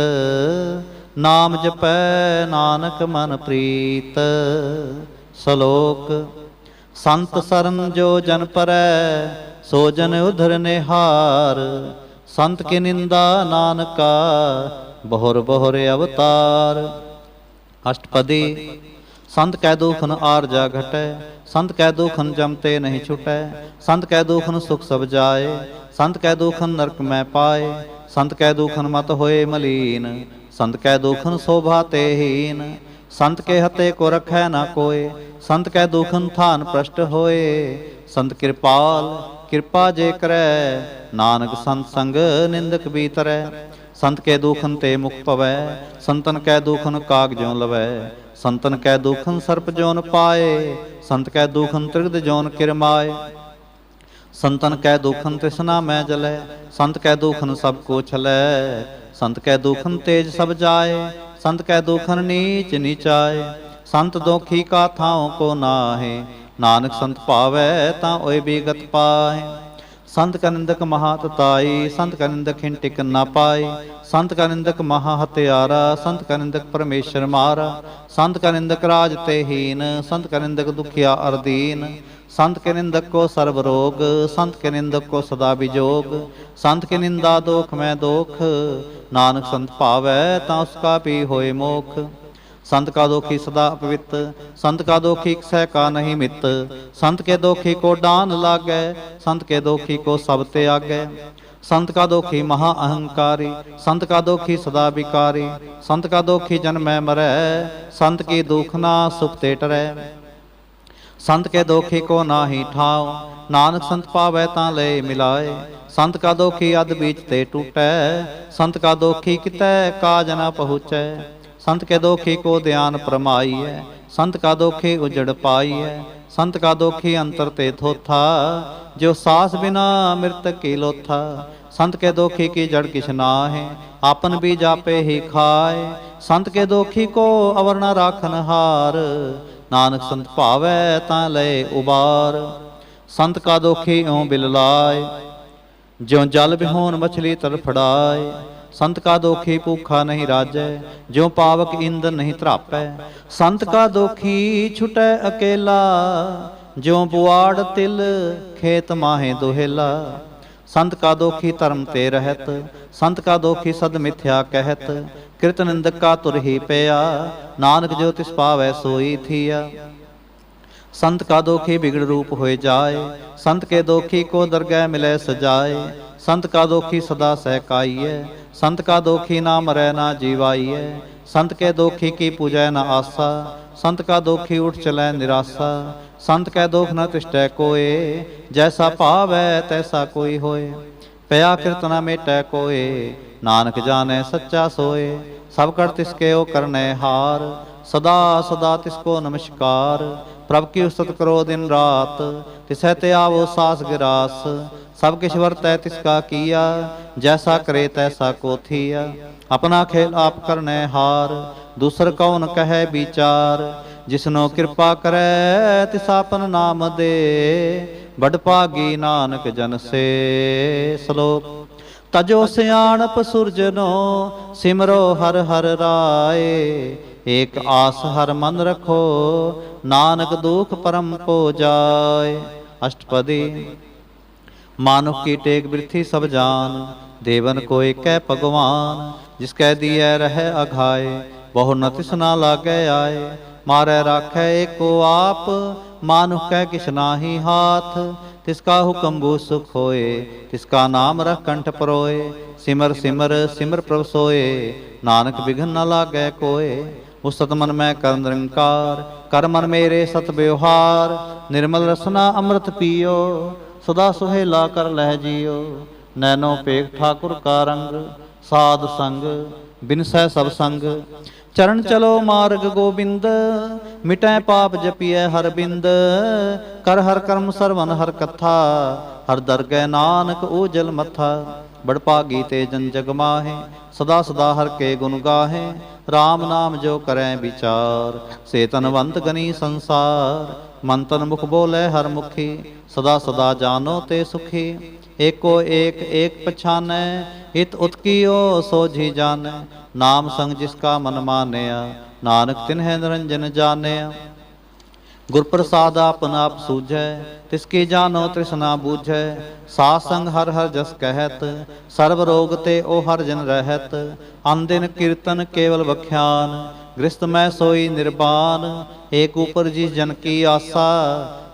ਨਾਮ ਜਪੈ ਨਾਨਕ ਮਨ ਪ੍ਰੀਤ। ਸ਼ਲੋਕ। ਸੰਤ ਸਰਨ ਜੋ ਜਨ ਪਰੈ, ਸੋ ਜਨ ਉਧਰ ਨਿਹਾਰ। ਸੰਤ ਕੀ ਨਿੰਦਾ ਨਾਨਕਾ, ਬਹੁਰ ਬਹੁਰ ਅਵਤਾਰ। ਅਸ਼ਟਪਦੀ। ਸੰਤ ਕੈ ਦੁਖਨ ਆਰਜਾ ਘਟੈ, ਸੰਤ ਕੈ ਦੁਖਨ ਜਮ ਤੇ ਨਹੀਂ ਛੁਟੈ। ਸੰਤ ਕੈ ਦੁਖਨ ਸੁਖ ਸਭ ਜਾਏ, ਸੰਤ ਕੈ ਦੁਖਨ ਨਰਕ ਮੈਂ ਪਾਏ। ਸੰਤ ਕੈ ਦੁਖਨ ਮਤ ਹੋਏ ਮਲੀਨ, ਸੰਤ ਕੈ ਦੁਖਨ ਸ਼ੋਭਾ ਤੇ ਹੀਨ। ਸੰਤ ਕੇ ਹਤੇ ਕੋ ਰਖੈ ਨਾ ਕੋਏ, ਸੰਤ ਕੈ ਦੁਖਨ ਥਾਨ ਪ੍ਰਸ਼ਟ ਹੋਏ। ਸੰਤ ਕਿਰਪਾਲ ਕਿਰਪਾ ਜੇ ਕਰੈ, ਨਾਨਕ ਸੰਤ ਸੰਗ ਨਿੰਦਕ ਬੀਤਰੈ। ਸੰਤ ਕੇ ਦੁਖਨ ਤੇ ਮੁਖ ਪਵੈ, ਸੰਤਨ ਕੈ ਦੁਖਨ ਕਾਗ ਜਿਉ ਲਵੈ। ਸੰਤਨ ਕੈ ਦੁਖਨ ਸਰਪ ਜੋਨ ਪਾਏ, ਸੰਤ ਕੈ ਦੁਖਨ ਤ੍ਰਿਗਦ ਜੋਨ ਕਿਰਮਾਏ। संतन कै दुखन तृष्णा मैं जलै, संत कै दुखन सब को छलै। संत कै दुखन तेज सब जाए, संत कै दुखन नीच नीचाए। संत दोखी का थाओ को नाहे, नानक संत पावै तां ओए बिगत पाए। संत का निंदक महातताई, संत का निंदक हिन टिक ना पाए। संत का निंदक महा हत्यारा, संत का निंदक परमेश्वर मारा। संत का निंदक राज ते हीन, संत का निंदक दुखिया अरदीन। संत के निंदक को सर्व रोग, संत के निंदक को सदा विजोग। संत की निंदा दोख में दोख, नानक संत पावै तां उसका भी होए मोख। संत का दोखी सदा अपवित, संत का दोखी सह का नहीं मित। संत के दोखी को डान लागै, संत के दोखी को सब त्यागै। संत का दोखी महा अहंकारी, संत का दोखी सदा विकारी। संत का दोखी जन्मै मरै, संत की दुख ना सुख ते टरै। संत के दोखी को नाही ठाओ, नानक संत पावै तां ले मिलाए। संत का दोखी अध बीच ते टूटै, संत का दोखी कितै काज न पहुँचै। संत के दोखी को ध्यान परमाई है, संत का दोखी उजड़ पाई है। संत का दोखी अंतर ते थोथा, जो सास बिना मृतक की लोथा। संत के दोखी की जड़ किछ नाहे, आपन भी जापे ही खाए। संत के दोखी को अवर न राखन हार, नानक संत भावै तां लय उबार। संत का दोखी ओं बिललाए, ज्यों जल बिहोन मछली तड़फड़ाए। संत का दोखी भूखा नहीं राजै, ज्यों पावक ईंधन नहीं त्रापै। संत का दोखी छुटै अकेला, ज्यों बुआड़ तिल खेत माहे दोहेला। संत का दोखी धर्म ते रहत, संत का दोखी सद मिथ्या कहत। कृत निंदक का तुर ही पया, नानक जो तिस पावै सोई थिया। संत का दोखी बिगड़ रूप होए जाए, संत के दोखी को दरगह मिले सजाए। संत का दोखी सदा सहकाइए, संत का दोखी ना मरै ना जीवाइए। संत के दोखी की पूजै न आसा, संत का दोखी उठ चलै निराशा। संत कै दोख न तिष्ठै कोय, जैसा भावै तैसा कोई होए। पया कृत न मेटै कोय, नानक जाने सच्चा सोए। सब कर तिसके ओ करने हार, सदा सदा तिसको नमस्कार। प्रभ की उस्तत करो दिन रात, तिसै ते आवो सास गिरास। सब किछ वरतै तिसका किया, जैसा करे तैसा को थिया। अपना खेल आप करने हार, दूसर कौन कहे विचार। जिसनो कृपा करे तिसापन नाम दे, बड़ भागी नानक जन से। श्लोक तजो सियाणप सुरजनो, सिमरो हर हर राय। एक आस हर मन रखो, नानक दुख परम पो जाय। अष्टपदी मानुख की टेक बिरथी सब जान, देवन को एक भगवान। जिसकै दिए रहे अघाए, बहु न तिसना लागे आए। मारै राखै एको आप, मानुख कै किछ नाहि हाथ। तिसका हुक्म बू सुख होए, तिसका नाम रख कंठ परोए। सिमर सिमर सिमर प्रभ सोए, नानक बिघन न लागै कोय। उस सत मन में कर निरंकार, कर मन मेरे सत व्यवहार। निर्मल रसना अमृत पियो, सदा सुहेला कर लह जियो। नैनो पेख ठाकुर का रंग, साध संग बिनसै सब संग। चरण चलो मार्ग गोबिंद, मिटै पाप जपिए हर बिंद। कर हर कर्म सरवन हर कथा, हर दरगह नानक ऊजल मथा। बड़ भागी ते जन जग माहे, सदा सदा हर के गुण गाहे। राम नाम जो करें विचार, से तनवंत गनी संसार। मन तन मुख बोले हर मुखी, सदा सदा जानो ते सुखी। एको एक एक पछानै, हित उत्कियो सोझी जानै। नाम संग जिसका मन मानया, नानक तिन्है निरंजन जानया। गुर प्रसाद आपन आप सूझै, तिसकी जानो तृष्णा बूझै। साथ संग हर हर जस कहत, सर्व रोग ते ओ हर जन रहत। अनदिन कीर्तन केवल बख्यान, गृहस्थ मैं सोई निर्बान। एक ऊपर जिस जन की आशा,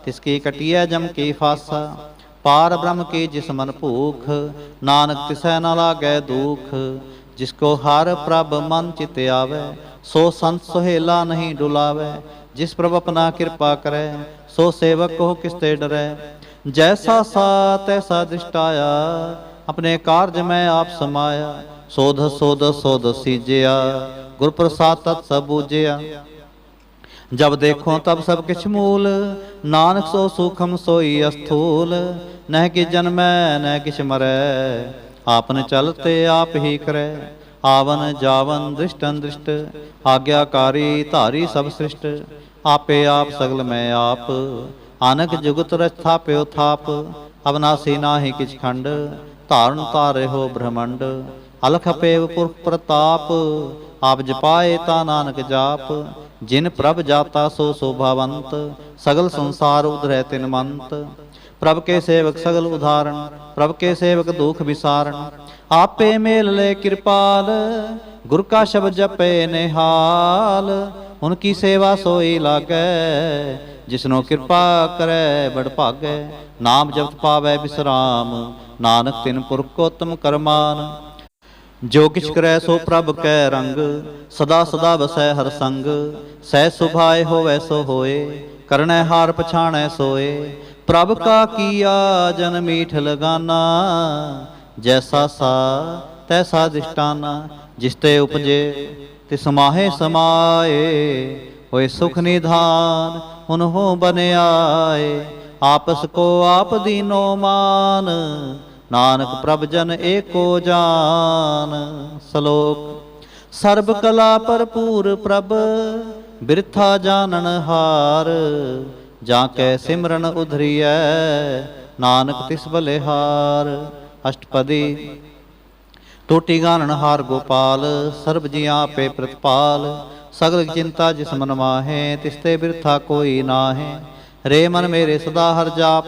तिसकी कटिया जम की फासा। पार ब्रह्म की जिस मन भूख, नानक तिसै न लागै दुख। जिसको हर प्रभ मन चित आवे, सो संत सुहेला नहीं डुलावे। जिस प्रभ अपना कृपा करे, सो सेवक को किसते डरै। जैसा सा तैसा दृष्टाया, अपने कार्य में आप समाया। सोध सोध सोध सीजया, गुर प्रसाद तत् सब बूझया। जब देखो तब सब किछ मूल, नानक सो सूखम सोई अस्थूल। ਨਹਿ ਕਿ ਜਨਮੈ ਨਹਿ ਕਿਛ ਮਰੈ। ਆਪਨ ਚਲਤੇ ਆਪ ਹੀ ਕਰੈ, ਆਵਨ ਜਾਵਨ ਦ੍ਰਿਸ਼ਟੰ ਦ੍ਰਿਸ਼ਟ। ਆਗਿਆਕਾਰੀ ਧਾਰੀ ਸਭ ਸ੍ਰਿਸ਼ਟ, ਆਪੇ ਆਪ ਸਗਲ ਮੈਂ ਆਪ। ਆਨਕ ਜੁਗਤ ਰਚ ਥਾਪਿਓ ਥਾਪ, ਅਵਨਾਸੀ ਨਾਹੀ ਕਿਛ ਖੰਡ। ਧਾਰਨ ਧਾਰਿਓ ਬ੍ਰਹਮੰਡ, ਅਲਖ ਪੇਵ ਪੁਰਖ ਪ੍ਰਤਾਪ। ਆਪ ਜਪਾਏ ਤਾ ਨਾਨਕ ਜਾਪ, ਜਿਨ ਪ੍ਰਭ ਜਾਤਾ ਸੋ ਸੋਭਾਵੰਤ। ਸਗਲ ਸੰਸਾਰ ਉਧਰੈ ਤਿਨ ਮੰਤ, ਪ੍ਰਭ ਕੇ ਸੇਵਕ ਸਗਲ ਉਧਾਰਨ। ਪ੍ਰਭ ਕੇ ਸੇਵਕ ਦੁਖ ਵਿਸਾਰਨ, ਆਪੇ ਮੇਲ ਲੈ ਕਿਰਪਾਲ। ਗੁਰ ਕਾ ਸ਼ਬਦ ਜਪੇ ਨਿਹਾਲ, ਉਨਕੀ ਸੇਵਾ ਸੋਈ ਲਾਗੈ। ਜਿਸਨੋ ਕਿਰਪਾ ਕਰੈ ਬੜ ਭਾਗੈ, ਨਾਮ ਜਪਤ ਪਾਵੈ ਬਿਸਰਾਮ। ਨਾਨਕ ਤਿਨ ਪੁਰਖ ਉਤਮ ਕਰਮਾਨ, ਜੋ ਕਿਛ ਕਰੈ ਸੋ ਪ੍ਰਭ ਕੈ ਰੰਗ। ਸਦਾ ਸਦਾ ਵਸੈ ਹਰ ਸੰਗ, ਸਹਿ ਸੁਭਾਏ ਹੋਵੈ ਸੋ ਹੋਏ। ਕਰਨੈ ਹਾਰ ਪਛਾਣੈ ਸੋਏ, ਪ੍ਰਭ ਕਾ ਕੀਆ ਜਨ ਮੀਠ ਲਗਾਨਾ। ਜੈਸਾ ਸਾ ਤੈਸਾ ਦਿਸ਼ਟਾਨਾ, ਜਿਸ ਤੇ ਉਪਜੇ ਤਿਸ ਮਾਹੇ ਸਮਾਏ। ਹੋਏ ਸੁਖ ਨਿਧਾਨ ਹੁਨਹੁ ਬਨਿਆਏ, ਆਪਸ ਕੋ ਆਪ ਦੀਨੋ ਮਾਨ। ਨਾਨਕ ਪ੍ਰਭ ਜਨ ਏਕੋ ਜਾਨ। ਸ਼ਲੋਕ। ਸਰਬ ਕਲਾ ਭਰਪੂਰ ਪ੍ਰਭ, ਬਿਰਥਾ ਜਾਣਨ ਹਾਰ। ਜਾਂ ਕੈ ਸਿਮਰਨ ਉਧਰੀਐ, ਨਾਨਕ ਤਿਸ ਬਲਿਹਾਰ। ਅਸ਼ਟਪਦੀ। ਟੋਟੀ ਗਾਨਣ ਹਾਰ ਗੋਪਾਲ, ਸਰਬ ਜੀਆਂ ਆਪੇ ਪ੍ਰਤਪਾਲ। ਸਗਲ ਚਿੰਤਾ ਜਿਸ ਮਨ ਮਾਹੇ, ਤਿਸ ਤੇ ਬਿਰਥਾ ਕੋਈ ਨਾਹੇ। ਰੇ ਮਨ ਮੇਰੇ ਸਦਾ ਹਰ ਜਾਪ,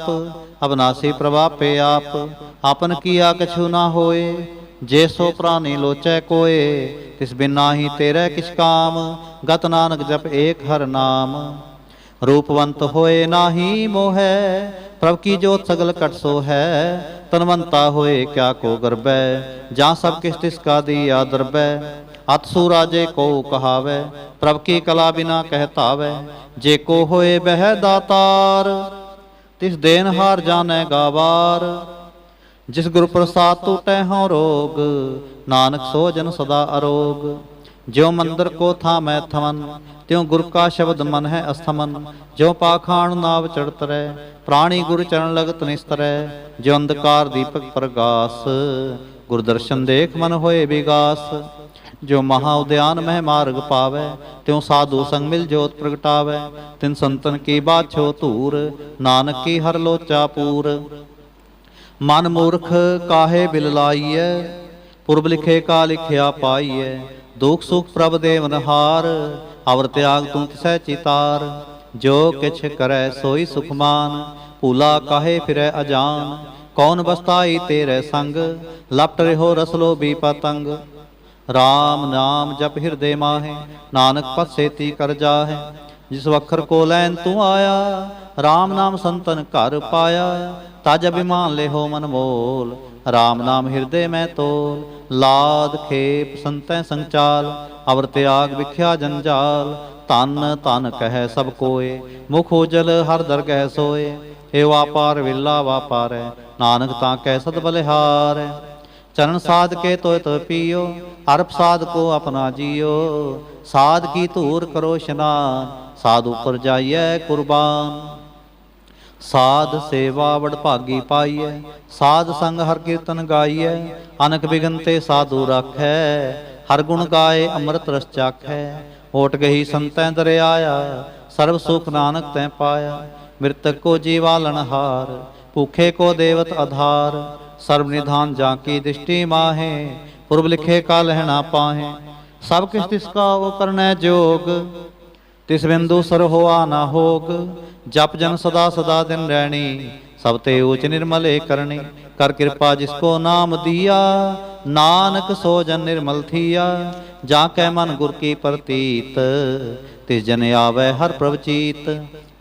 ਅਬਨਾਸੀ ਪ੍ਰਭ ਆਪੇ ਆਪ। ਆਪਨ ਕੀਆ ਕਛੂ ਨਾ ਹੋਏ, ਜੇ ਸੋ ਪ੍ਰਾਨੀ ਲੋਚੈ ਕੋਏ। ਤਿਸ ਬਿਨ ਨਾਹੀ ਤੇਰੇ ਕਿਛ ਕਾਮ, ਗਤ ਨਾਨਕ ਜਪ ਏਕ ਹਰ ਨਾਮ। ਰੂਪਵੰਤ ਹੋਏ ਨਾਹੀ ਮੋਹੈ, ਪ੍ਰਭ ਕੀ ਜੋਤ ਸਗਲ ਕਟ ਸੋ ਹੈ। ਤਨਵੰਤਾ ਹੋਏ ਕਿਆ ਕੋ ਗਰਬੈ, ਜਾਂ ਸਭ ਕਿਛ ਤਿਸ ਕਾ ਦੀਆ ਦਰਬੈ। ਅਤ ਸੂਰਾਜੇ ਕੋ ਕਹਾਵੈ, ਪ੍ਰਭ ਕੀ ਕਲਾ ਬਿਨਾ ਕਹਿ ਧਾਵੈ। ਜੇ ਕੋ ਹੋਏ ਬਹਿ ਦਾਤਾਰ, ਤਿਸ ਦੇਨਹਾਰ ਜਾਣੈ ਗਾਵਾਰ। ਜਿਸ ਗੁਰ ਪ੍ਰਸਾਦ ਟੂਟੈ ਹਉ ਰੋਗ, ਨਾਨਕ ਸੋ ਜਨ ਸਦਾ ਅਰੋਗ। ਜਿਉ ਮੰਦਰ ਕੋ ਥਾਮੈ ਥਮਨ, ਤਿਉ ਗੁਰ ਕਾ ਸ਼ਬਦ ਮਨ ਹੈ ਅਸਥਮਨ। ਜਿਉ ਪਾਖਾਣ ਨਾਵ ਚੜਤ ਰਹਿ, ਪ੍ਰਾਣੀ ਗੁਰ ਚਰਨ ਲਗਤ ਨਿਸਤਰੈ। ਜਿਉ ਅੰਧਕਾਰ ਦੀਪਕ ਪ੍ਰਗਾਸ, ਗੁਰ ਦਰਸ਼ਨ ਦੇਖ ਮਨ ਹੋਏ ਵਿਗਾਸ। ਜੋ ਮਹਾ ਉਦਿਆਨ ਮਹਿ ਮਾਰਗ ਪਾਵੈ, ਤਿਉ ਸਾਧੂ ਸੰਗ ਮਿਲ ਜੋਤ ਪ੍ਰਗਟਾਵੈ। ਤਿਨ ਸੰਤਨ ਕੀ ਬਾਛੋ ਧੂਰ, ਨਾਨਕ ਕੀ ਹਰ ਲੋਚਾ ਪੂਰ। ਮਨ ਮੂਰਖ ਕਾਹੇ ਬਿਲ ਲਾਈਐ, ਪੁਰਬ ਲਿਖੇ ਕਾ ਲਿਖਿਆ ਪਾਈਐ। ਦੁਖ ਸੁਖ ਪ੍ਰਭ ਦੇਵਨਹਾਰ, ਅਵਰ ਤਿਆਗ ਤੂੰ ਤਿਸੈ ਚਿਤਾਰ। ਜੋ ਕਿਛ ਕਰੈ ਸੋਈ ਸੁਖਮਾਨ, ਭੂਲਾ ਕਾਹੇ ਫਿਰੈ ਅਜਾਨ। ਕੌਣ ਬਸਤਾਈ ਤੇਰੇ ਸੰਗ, ਲਪਟ ਰਿਹੋ ਰਸਲੋ ਵੀ ਪਤੰਗ। ਰਾਮ ਨਾਮ ਜਪ ਹਿਰਦੇ ਮਾਹੇ, ਨਾਨਕ ਪਤ ਸੇਤੀ ਕਰ ਜਾਹੇ। ਜਿਸ ਵਖਰ ਕੋ ਲੈਨ ਤੂੰ ਆਇਆ, ਰਾਮ ਨਾਮ ਸੰਤਨ ਘਰ ਪਾਇਆ। ਤਜ ਅਭਿਮਾਨ ਲਿਹੋ ਮਨ ਮੋਲ, ਰਾਮ ਨਾਮ ਹਿਰਦੇ ਮੈਂ ਤੋਲ। ਲਾਦ ਖੇਪ ਸੰਤੈ ਸੰਚਾਲ, ਅਵਰ ਤਿਆਗ ਵਿਖਿਆ ਜੰਜਾਲ। ਧਨ ਧਨ ਕਹਿ ਸਭ ਕੋਏ, ਮੁਖ ਉਜਲ ਹਰ ਦਰਗਹਿ ਸੋਏ। ਏ ਵਾਪਾਰ ਵਿਲਾ ਵਾਪਾਰੈ, ਨਾਨਕ ਤਾਂ ਕਹਿ ਸਦ ਬਲਿਹਾਰੈ। ਚਰਨ ਸਾਧ ਕੇ ਤੋਇ ਤੋਇ ਪੀਓ, ਹਰ ਪ੍ਰਸਾਦ ਕੋ ਆਪਣਾ ਜੀਓ। ਸਾਧ ਕੀ ਧੂਰ ਕਰੋ ਇਸ਼ਨਾਨ, ਸਾਧ ਉਪਰ ਜਾਈਐ ਕੁਰਬਾਨ। ਸਾਧ ਸੇਵਾ ਵਡ ਭਾਗੀ ਪਾਈਐ, ਸਾਧ ਸੰਗ ਹਰ ਕੀਰਤਨ ਗਾਈਐ। ਅਨਕ ਬਿਗਨ ਤੇ ਸਾਧੂ ਰਾਖੈ, ਹਰ ਗੁਣ ਗਾਏ ਅੰਮ੍ਰਿਤ ਰਸ ਚਾਖੈ। ਓਟ ਗਈ ਸੰਤੈ ਦਰਿਆਇਆ, ਸਰਬ ਸੁਖ ਨਾਨਕ ਤੈ ਪਾਇਆ। ਮ੍ਰਿਤਕ ਕੋ ਜੀਵਾਲਨ ਹਾਰ, ਭੂਖੇ ਕੋ ਦੇਵਤ ਆਧਾਰ। ਸਰਬ ਨਿਧਾਨ ਜਾਂ ਕੀ ਦ੍ਰਿਸ਼ਟੀ ਮਾਹੇ, ਪੁਰਬ ਲਿਖੇ ਕਾ ਲਹਿਣਾ ਪਾਹੇ। ਸਭ ਕਿਛ ਤਿਸ ਕਾ ਉਹ ਕਰਨੈ ਜੋਗ, ਤਿਸ ਬਿੰਦੂ ਸਰ ਹੋਆ ਨਾ ਹੋਗ। ਜਪ ਜਨ ਸਦਾ ਸਦਾ ਦਿਨ ਰਹਿਣੀ, ਸਭ ਤੇ ਊਚ ਨਿਰਮਲੇ ਕਰਨੀ। ਕਰ ਕਿਰਪਾ ਜਿਸ ਕੋ ਨਾਮ ਦੀਆ, ਨਾਨਕ ਸੋ ਜਨ ਨਿਰਮਲ ਥੀਆ। ਜਾਂ ਕੈ ਮਨ ਗੁਰ ਕੀ ਪ੍ਰਤੀਤ, ਤਿਸ ਜਨ ਆਵੈ ਹਰ ਪ੍ਰਭ ਚੀਤ।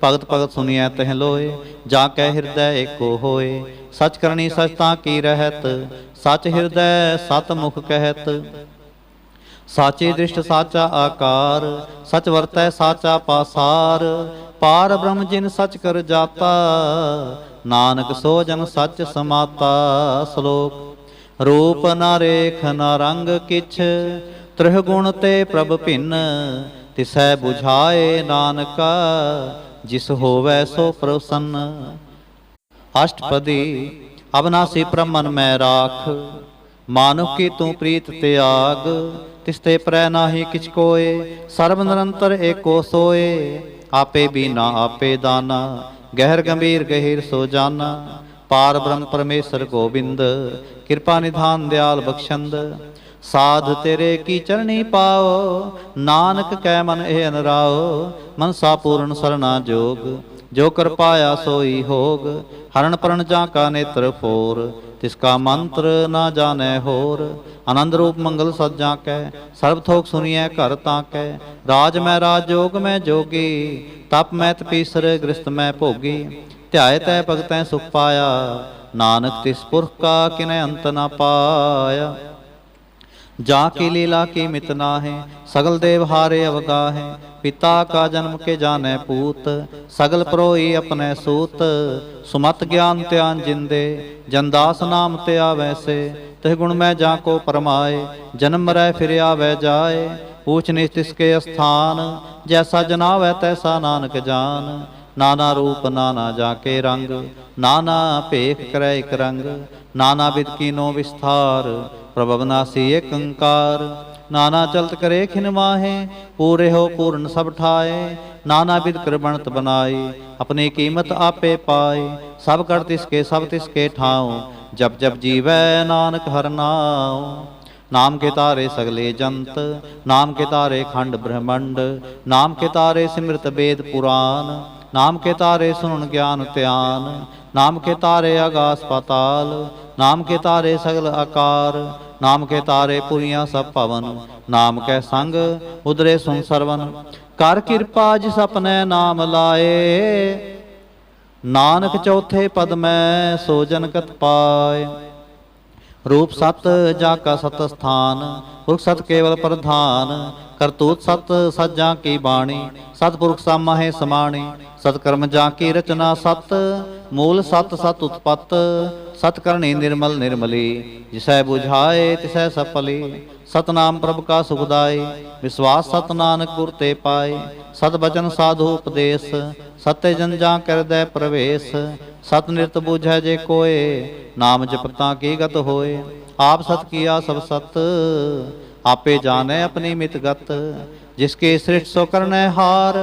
ਭਗਤ ਭਗਤ ਸੁਣੀਐ ਤਹਿ ਲੋਏ, ਜਾਂ ਕੈ ਹਿਰਦੈ ਏਕੋ ਹੋਏ। ਸਚ ਕਰਨੀ ਸਚ ਤਾਂ ਕੀ ਰਹਿਤ, ਸਚ ਹਿਰਦੈ ਸਤ ਮੁਖ ਕਹਿਤ। ਸਾਚੀ ਦ੍ਰਿਸ਼ਟ ਸਾਚਾ ਆਕਾਰ, ਸਚ ਵਰਤੈ ਸਾਚਾ ਪਾਸਾਰ। ਪਾਰ ਬ੍ਰਹਮ ਜਿਨ ਸਚ ਕਰ ਜਾਤਾ, ਨਾਨਕ ਸੋ ਜਨ ਸਚ ਸਮਾਤਾ। ਸ਼ਲੋਕ। ਰੂਪ ਨਾ ਰੇਖ ਨਾ ਰੰਗ ਕਿਛ, ਤ੍ਰਿਹ ਗੁਣ ਤੇ ਪ੍ਰਭ ਭਿੰਨ। ਤਿਸੈ ਬੁਝਾਏ ਨਾਨਕਾ, ਜਿਸ ਹੋਵੈ ਸੋ ਪ੍ਰਸੰਨ। अष्टपदी अविनाशी ब्रह्मन मैं राख, मानुख की तू प्रीत त्याग। तिसते प्रै नाहि किछ कोय, सर्व निरंतर एको सोए। आपे बीना आपे दाना, गहर गंभीर गहीर सो जाना। पार ब्रह्म परमेश्वर गोबिंद, कृपा निधान दयाल बख्शंद। साध तेरे की चरणी पाओ, नानक कै मन ए अनराओ। मनसा पूर्ण सरना जोग, जो कर पाया सोई होग। हरण परण जाका नेत्र फोर, तिसका मंत्र ना जाने होर। आनंद रूप मंगल सद जाकै, सर्व थोक सुनिए घर ताकै। राज मैं राज जोग मैं जोगी, तप मैं तपीसर गृहस्थ मैं भोगी। ध्याय तै भगतै सुख पाया, नानक तिस पुरख का किनै अंत ना पाया। जाकी लीला की मित नाहि, सगल देव हारे अवगाहे। पिता का जन्म के जाने पूत, सगल परोई अपने सूत। सुमत ज्ञान त्यान जिंदे, जनदास नाम ते आवे से। तिह गुण में जाको परमाए, जन्म मरै फिर आवे जाए। ऊच नीच तिसके स्थान, जैसा जनावै तैसा नानक जान। नाना रूप नाना जाके रंग, नाना भेख करे एक रंग। नाना विध कीनो विस्तार, प्रभु अविनाशी एक अंकार। नाना चलत करे खिन माहे, पूरे हो पूर्ण सब ठाए। नाना विध कर बनत बनाई, अपनी कीमत आपे पाए। सब कर तिसके सब तिसके ठाऊं, जब जब जीवै नानक हर नाम। नाम के तारे सगले जंत, नाम के तारे खंड ब्रह्मंड। नाम के तारे सिमृत वेद पुराण, नाम के तारे सुन ज्ञान त्यान। नाम के तारे आकाश पाताल, नाम के तारे सगल आकार। नाम के तारे पुरियां सब पवन, नाम कै संग उदरे सुन सरवन। कर कृपा जिस अपने नाम लाए, नानक चौथे पद में सो जनकत पाए। रूप सत जाका सत स्थान, पुरख सत केवल प्रधान। करतूत सत सज्जा की बाणी, सतपुरख समाहे समाणी। सतकर्म जाकी रचना सत, मूल सत सत उत्पत। सतकरणी निर्मल निर्मली, जिसै बुझाए तिसै सफली। सतनाम प्रभु का सुखदाई, विश्वास सत नानक गुर ते पाए। सत बचन साधु उपदेश, सत्य जन जा कर दे प्रवेश। सत निरत बुझै जे कोय, नाम जपता की गत होए। आप सत किया सब सत, आपे जाने अपनी मित गत। जिसके सृष्ट सो करने हार,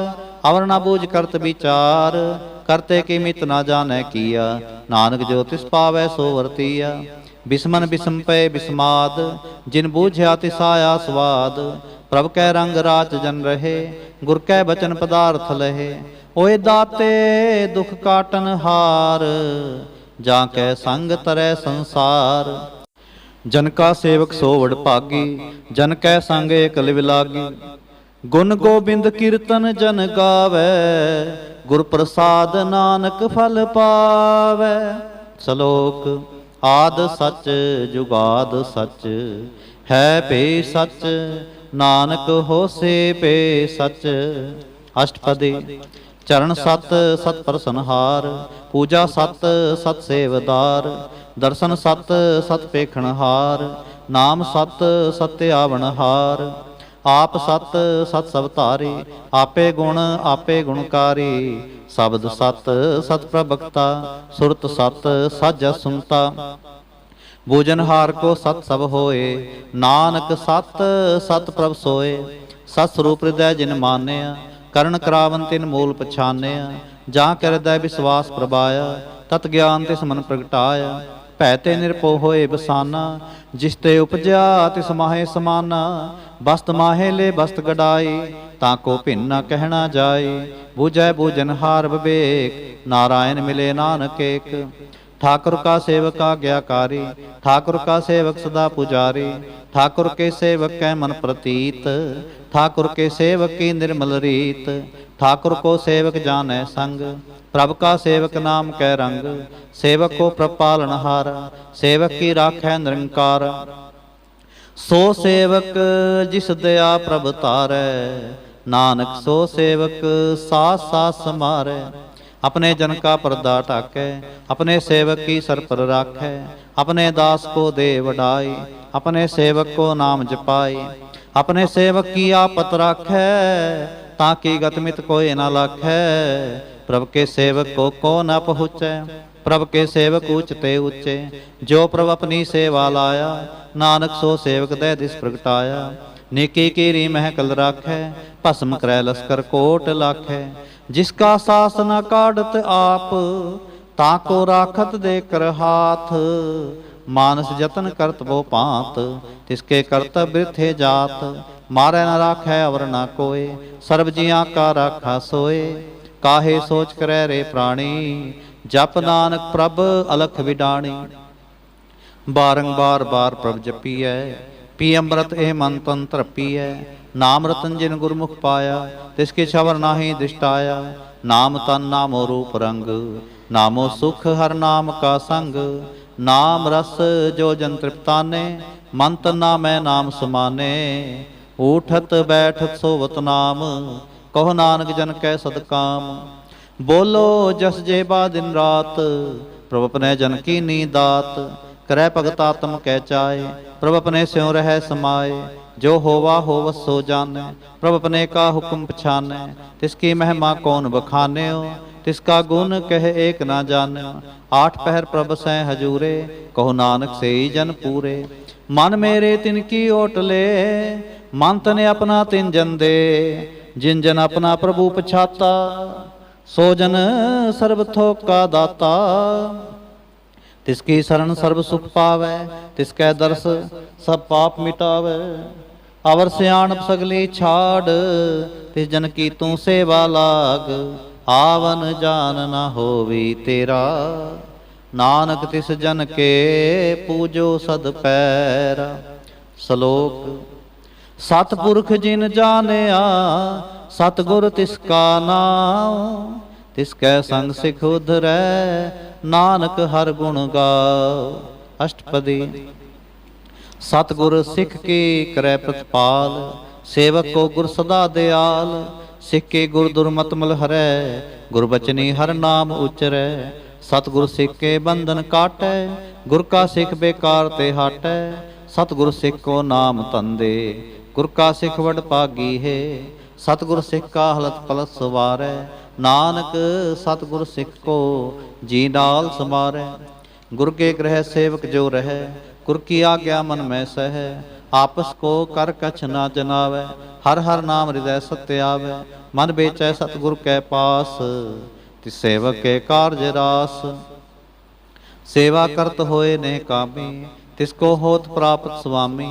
अवर न बूझ करत विचार। करते की मित न जाने किया, नानक जो तिस पावै सो वर्तिया। बिस्मन बिस्म पे बिस्माद, जिन बूझया तिसाया स्वाद। प्रभ कै रंग राच जन रहे, गुर कै बचन पदार्थ लहे। ओए दाते दुख काटन हार, जाकै संग तरै संसार। जन का सेवक सो वड भागी, जन कै संग एक लिव लागी। गुण गोबिंद कीर्तन जन गावै, गुर प्रसाद नानक फल पावै। सलोक आद सच जुगाद सच, है पे सच नानक होसे पे सच। अष्टपदी चरण सत सत प्रसनहार, पूजा सत सत सेवदार। दर्शन सत सत पेखणहार, नाम सत सत्य आवनहार। आप सत सत सब धारी, आपे गुणकारी। शब्द सत सत प्रभक्ता, सुरत सत साजा सुनता। भोजनहार को सत सब होए, नानक सत सत प्रभ सोए। सत स्वरूप हृदय जिन मान्या, करण करावन तिन मूल पछान्या। जा कर हृदय विश्वास प्रभाया, तत ज्ञान तिस मन प्रगटाया। भै ते निरपो होए बसाना, जिसते उपजा तिस माहे समाना। बस्त माहे ले बस्त गडाई, ताको भिन्न न कहना जाए। बूझै बूझनहार विवेक, नारायण मिले नानक एक। ठाकुर का सेवक आज्ञाकारी, ठाकुर का सेवक सदा पुजारी। ठाकुर के सेवक कै मन प्रतीत, ठाकुर के सेवक की निर्मल रीत। ठाकुर को सेवक जाने संग, प्रभु का सेवक नाम कै रंग। सेवक को प्रभ पालनहार, सेवक की राखै निरंकार। सो सेवक जिस दया प्रभ तारै, नानक सो सेवक सास सास समारै। अपने जन का पर्दा ढाकै, अपने सेवक की सर पर राखै। अपने दास को दे वडाई, अपने सेवक को नाम जपाई। अपने सेवक की आपत राखै, ताकि गतमित कोई न लाखै। प्रभु के सेवक को न पहुँचै, प्रभ के सेवक ऊचते ऊचे, जो प्रभ अपनी सेवा लाया, नानक सो सेवक दे दिस प्रगटाया। नेकी कीरी महकल राखै, भस्म करै लश्कर कोट लाखै। जिसका सास न काढ़त आप, ताको राखत दे कर हाथ। मानस जतन करत वो पांत, तिसके करतब बिरथे जात। मारै न राखै अवर न कोय, सर्ब जियां का राखा सोए। काहे सोच करै रे प्राणी, जप नानक प्रभ अलख विडाणी। बारंबार बार प्रभ जपीਐ, पी अमृत एह मन तन तरपीਐ। नाम रतन जिन गुरमुख पाया, तिसके छवर नाहि दृष्टाया। नाम तन नामो रूप रंग, नामो सुख हर नाम का संग। नाम रस जो जन तृप्ताने, मन तन नामै नाम समाने। ऊठत बैठत सोवत नाम, कहो नानक जन कै सदकाम। बोलो जस जेबा दिन रात, प्रभ अपने जन की नी दात। करै भगत आत्म कै चाय, प्रभ अपने स्यों रह समाए। जो होवा होवस सो जानै, प्रभ अपने का हुक्म पछानै। तिसकी महिमा कौन बखान्यो, तिसका गुण कह एक ना जान्यो। आठ पहर प्रभ सै हजूरे, कहो नानक से ही जन पूरे। मन मेरे तिनकी ओटले, मन तने अपना तिन जन दे। जिन जन अपना प्रभु पछाता, सो जन सर्ब थोक का दाता। तिसकी शरण सर्ब सुख पावै, तिसकै दर्श सब पाप मिटावै। अवर सियाणप सगली छाड़, तिस जन की तू सेवा लाग। आवन जान न होवी तेरा, नानक तिस जन के पूजो सद पैरा। श्लोक। सतपुरख जिन जानिया, सतगुर तिसका नाम। तिसकै संग सिख उधरै, नानक हर गुण गाओ। अष्टपदी। सतगुर सिख की करै प्रतिपाल, सेवक को गुर सदा दयाल। सिख के गुर दुर्मत मल हरै, गुरबचनी हर नाम उचरै। सतगुर सिख के बंधन काटै, गुर का सिख बेकार ते हाटै। सतगुर सिख को नाम तंदे, गुर का सिख वड पागी है। सतगुर सिख का हलत पलत सवारै, नानक सतगुर सिख को जी नाल समारै। गुर के ग्रह सेवक जो रहे, गुर की आज्ञा मन में सह। आपस को कर कछ ना जनावै, हर हर नाम हृदय सत्य आवै। मन बेचै सतगुर कै पास, तिस सेवक के कारज रास। सेवा करत होए ने कामी, तिसको होत प्राप्त स्वामी।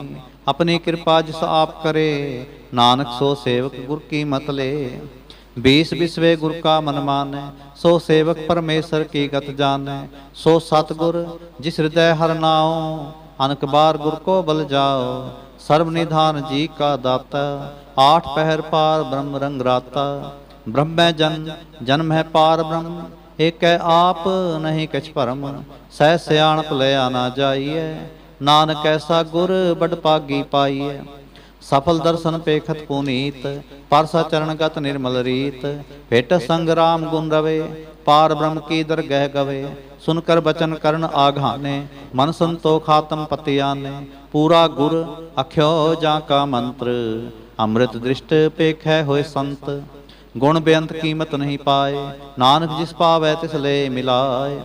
अपनी कृपा जिस आप करे, नानक सो सेवक गुर की मत ले। बीस बिसवे गुर का मन मानै, सो सेवक परमेश्वर की गत जानै। सो सतगुर जिस हृदय हर नाओ, अनक बार गुर को बल जाओ। सर्व निधान जी का दाता, आठ पहर पार ब्रह्म रंग राता। ब्रह्म जन जन्म है पार ब्रह्म, एक आप नहीं कछ परम। सह सियाणप लया ना जाइए, नानक ऐसा गुर बड़ पागी पाइए। सफल दर्शन पेखत पुनीत, परसा चरण गत निर्मल रीत। भेट संग राम गुण रवे, पार ब्रह्म की दरगह गवे। सुनकर बचन करण आघाने, मन संतोख आत्म पति आने। पूरा गुर अख्यो जाका मंत्र, अमृत दृष्ट पेखै होए संत। गुण बेअंत कीमत नहीं पाए, नानक जिस पावै तिस ले मिलाए।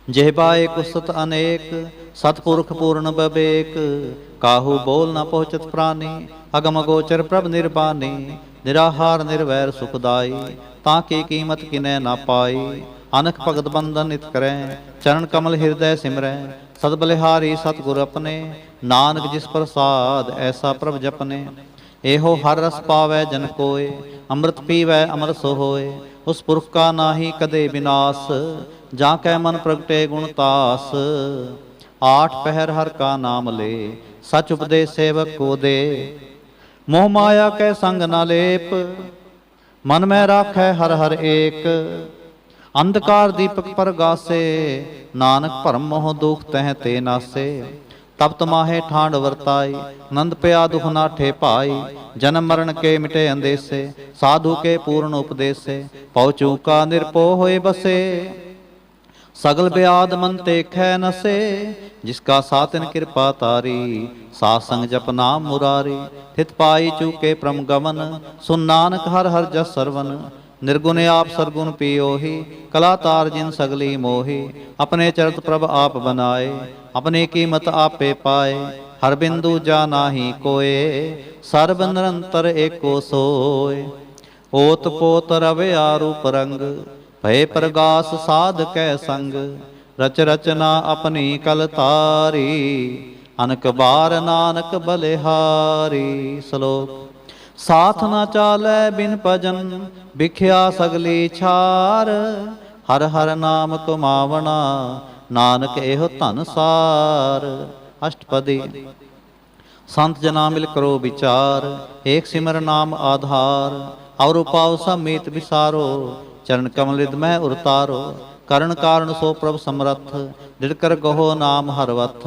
जेहबाए कुसत अनेक, सतपुरख पूर्ण बबेक। काहू बोल न पहुँचत प्राणी, अगम गोचर प्रभ निर्बानी। निराहार निर्वैर सुखदाई, ताकि कीमत किनै न पाई। अनख भगत बंधन नित करै, चरण कमल हृदय सिमरै। सदबलिहारी सतगुर अपने, नानक जिस प्रसाद ऐसा प्रभ जपने। एहो हर रस पावै जन कोय, अमृत पीवै अमर सो होय। उस पुरख का नाहि कदे विनाश, जाकै मन प्रगटे गुण तास। आठ पहर हर का नाम ले, सच उपदेश सेवक को दे। मोह माया कै संग न लेप, मन में राखै हर हर एक। अंधकार दीपक पर गासे, नानक भरम मोह दुख तह ते नासे। तब तमाहे ठांड वरताई, नंद पया दुख नाठे पाई। जन्म मरण के मिटे अंदेसे, साधु के पूर्ण उपदेसे। पौ चूका निरपो होए बसे, सगल ब्याद मन तेखै नसे। जिसका सातिन कृपा तारी, सासंग जप नाम मुरारी। थित पाई चूके प्रम गमन, सुन नानक हर हर जस सरवन। निर्गुण आप सरगुण पियोहि, कला तार जिन सगली मोहि। अपने चरत प्रभ आप बनाए, अपने कीमत आपे पाए। हर बिंदु जा नाही कोय, सर्ब निरंतर एको सोय। ओत पोत रवि आरूप रंग, भय प्रगास साध कै संग। रच रचना अपनी कल तारी, अनक बार नानक बलिहारी। श्लोक। साथ न चालै बिन भजन, बिख्या सगली छार। हर हर नाम कमावना, नानक एहो धन सार। अष्टपदी। संत जना मिल करो विचार, एक सिमर नाम आधार। और उपाव समीत विसारो, चरण कमल मह उरतारो। करण कारण सो प्रभ समरथ, दिड़कर गहो नाम हरवथ।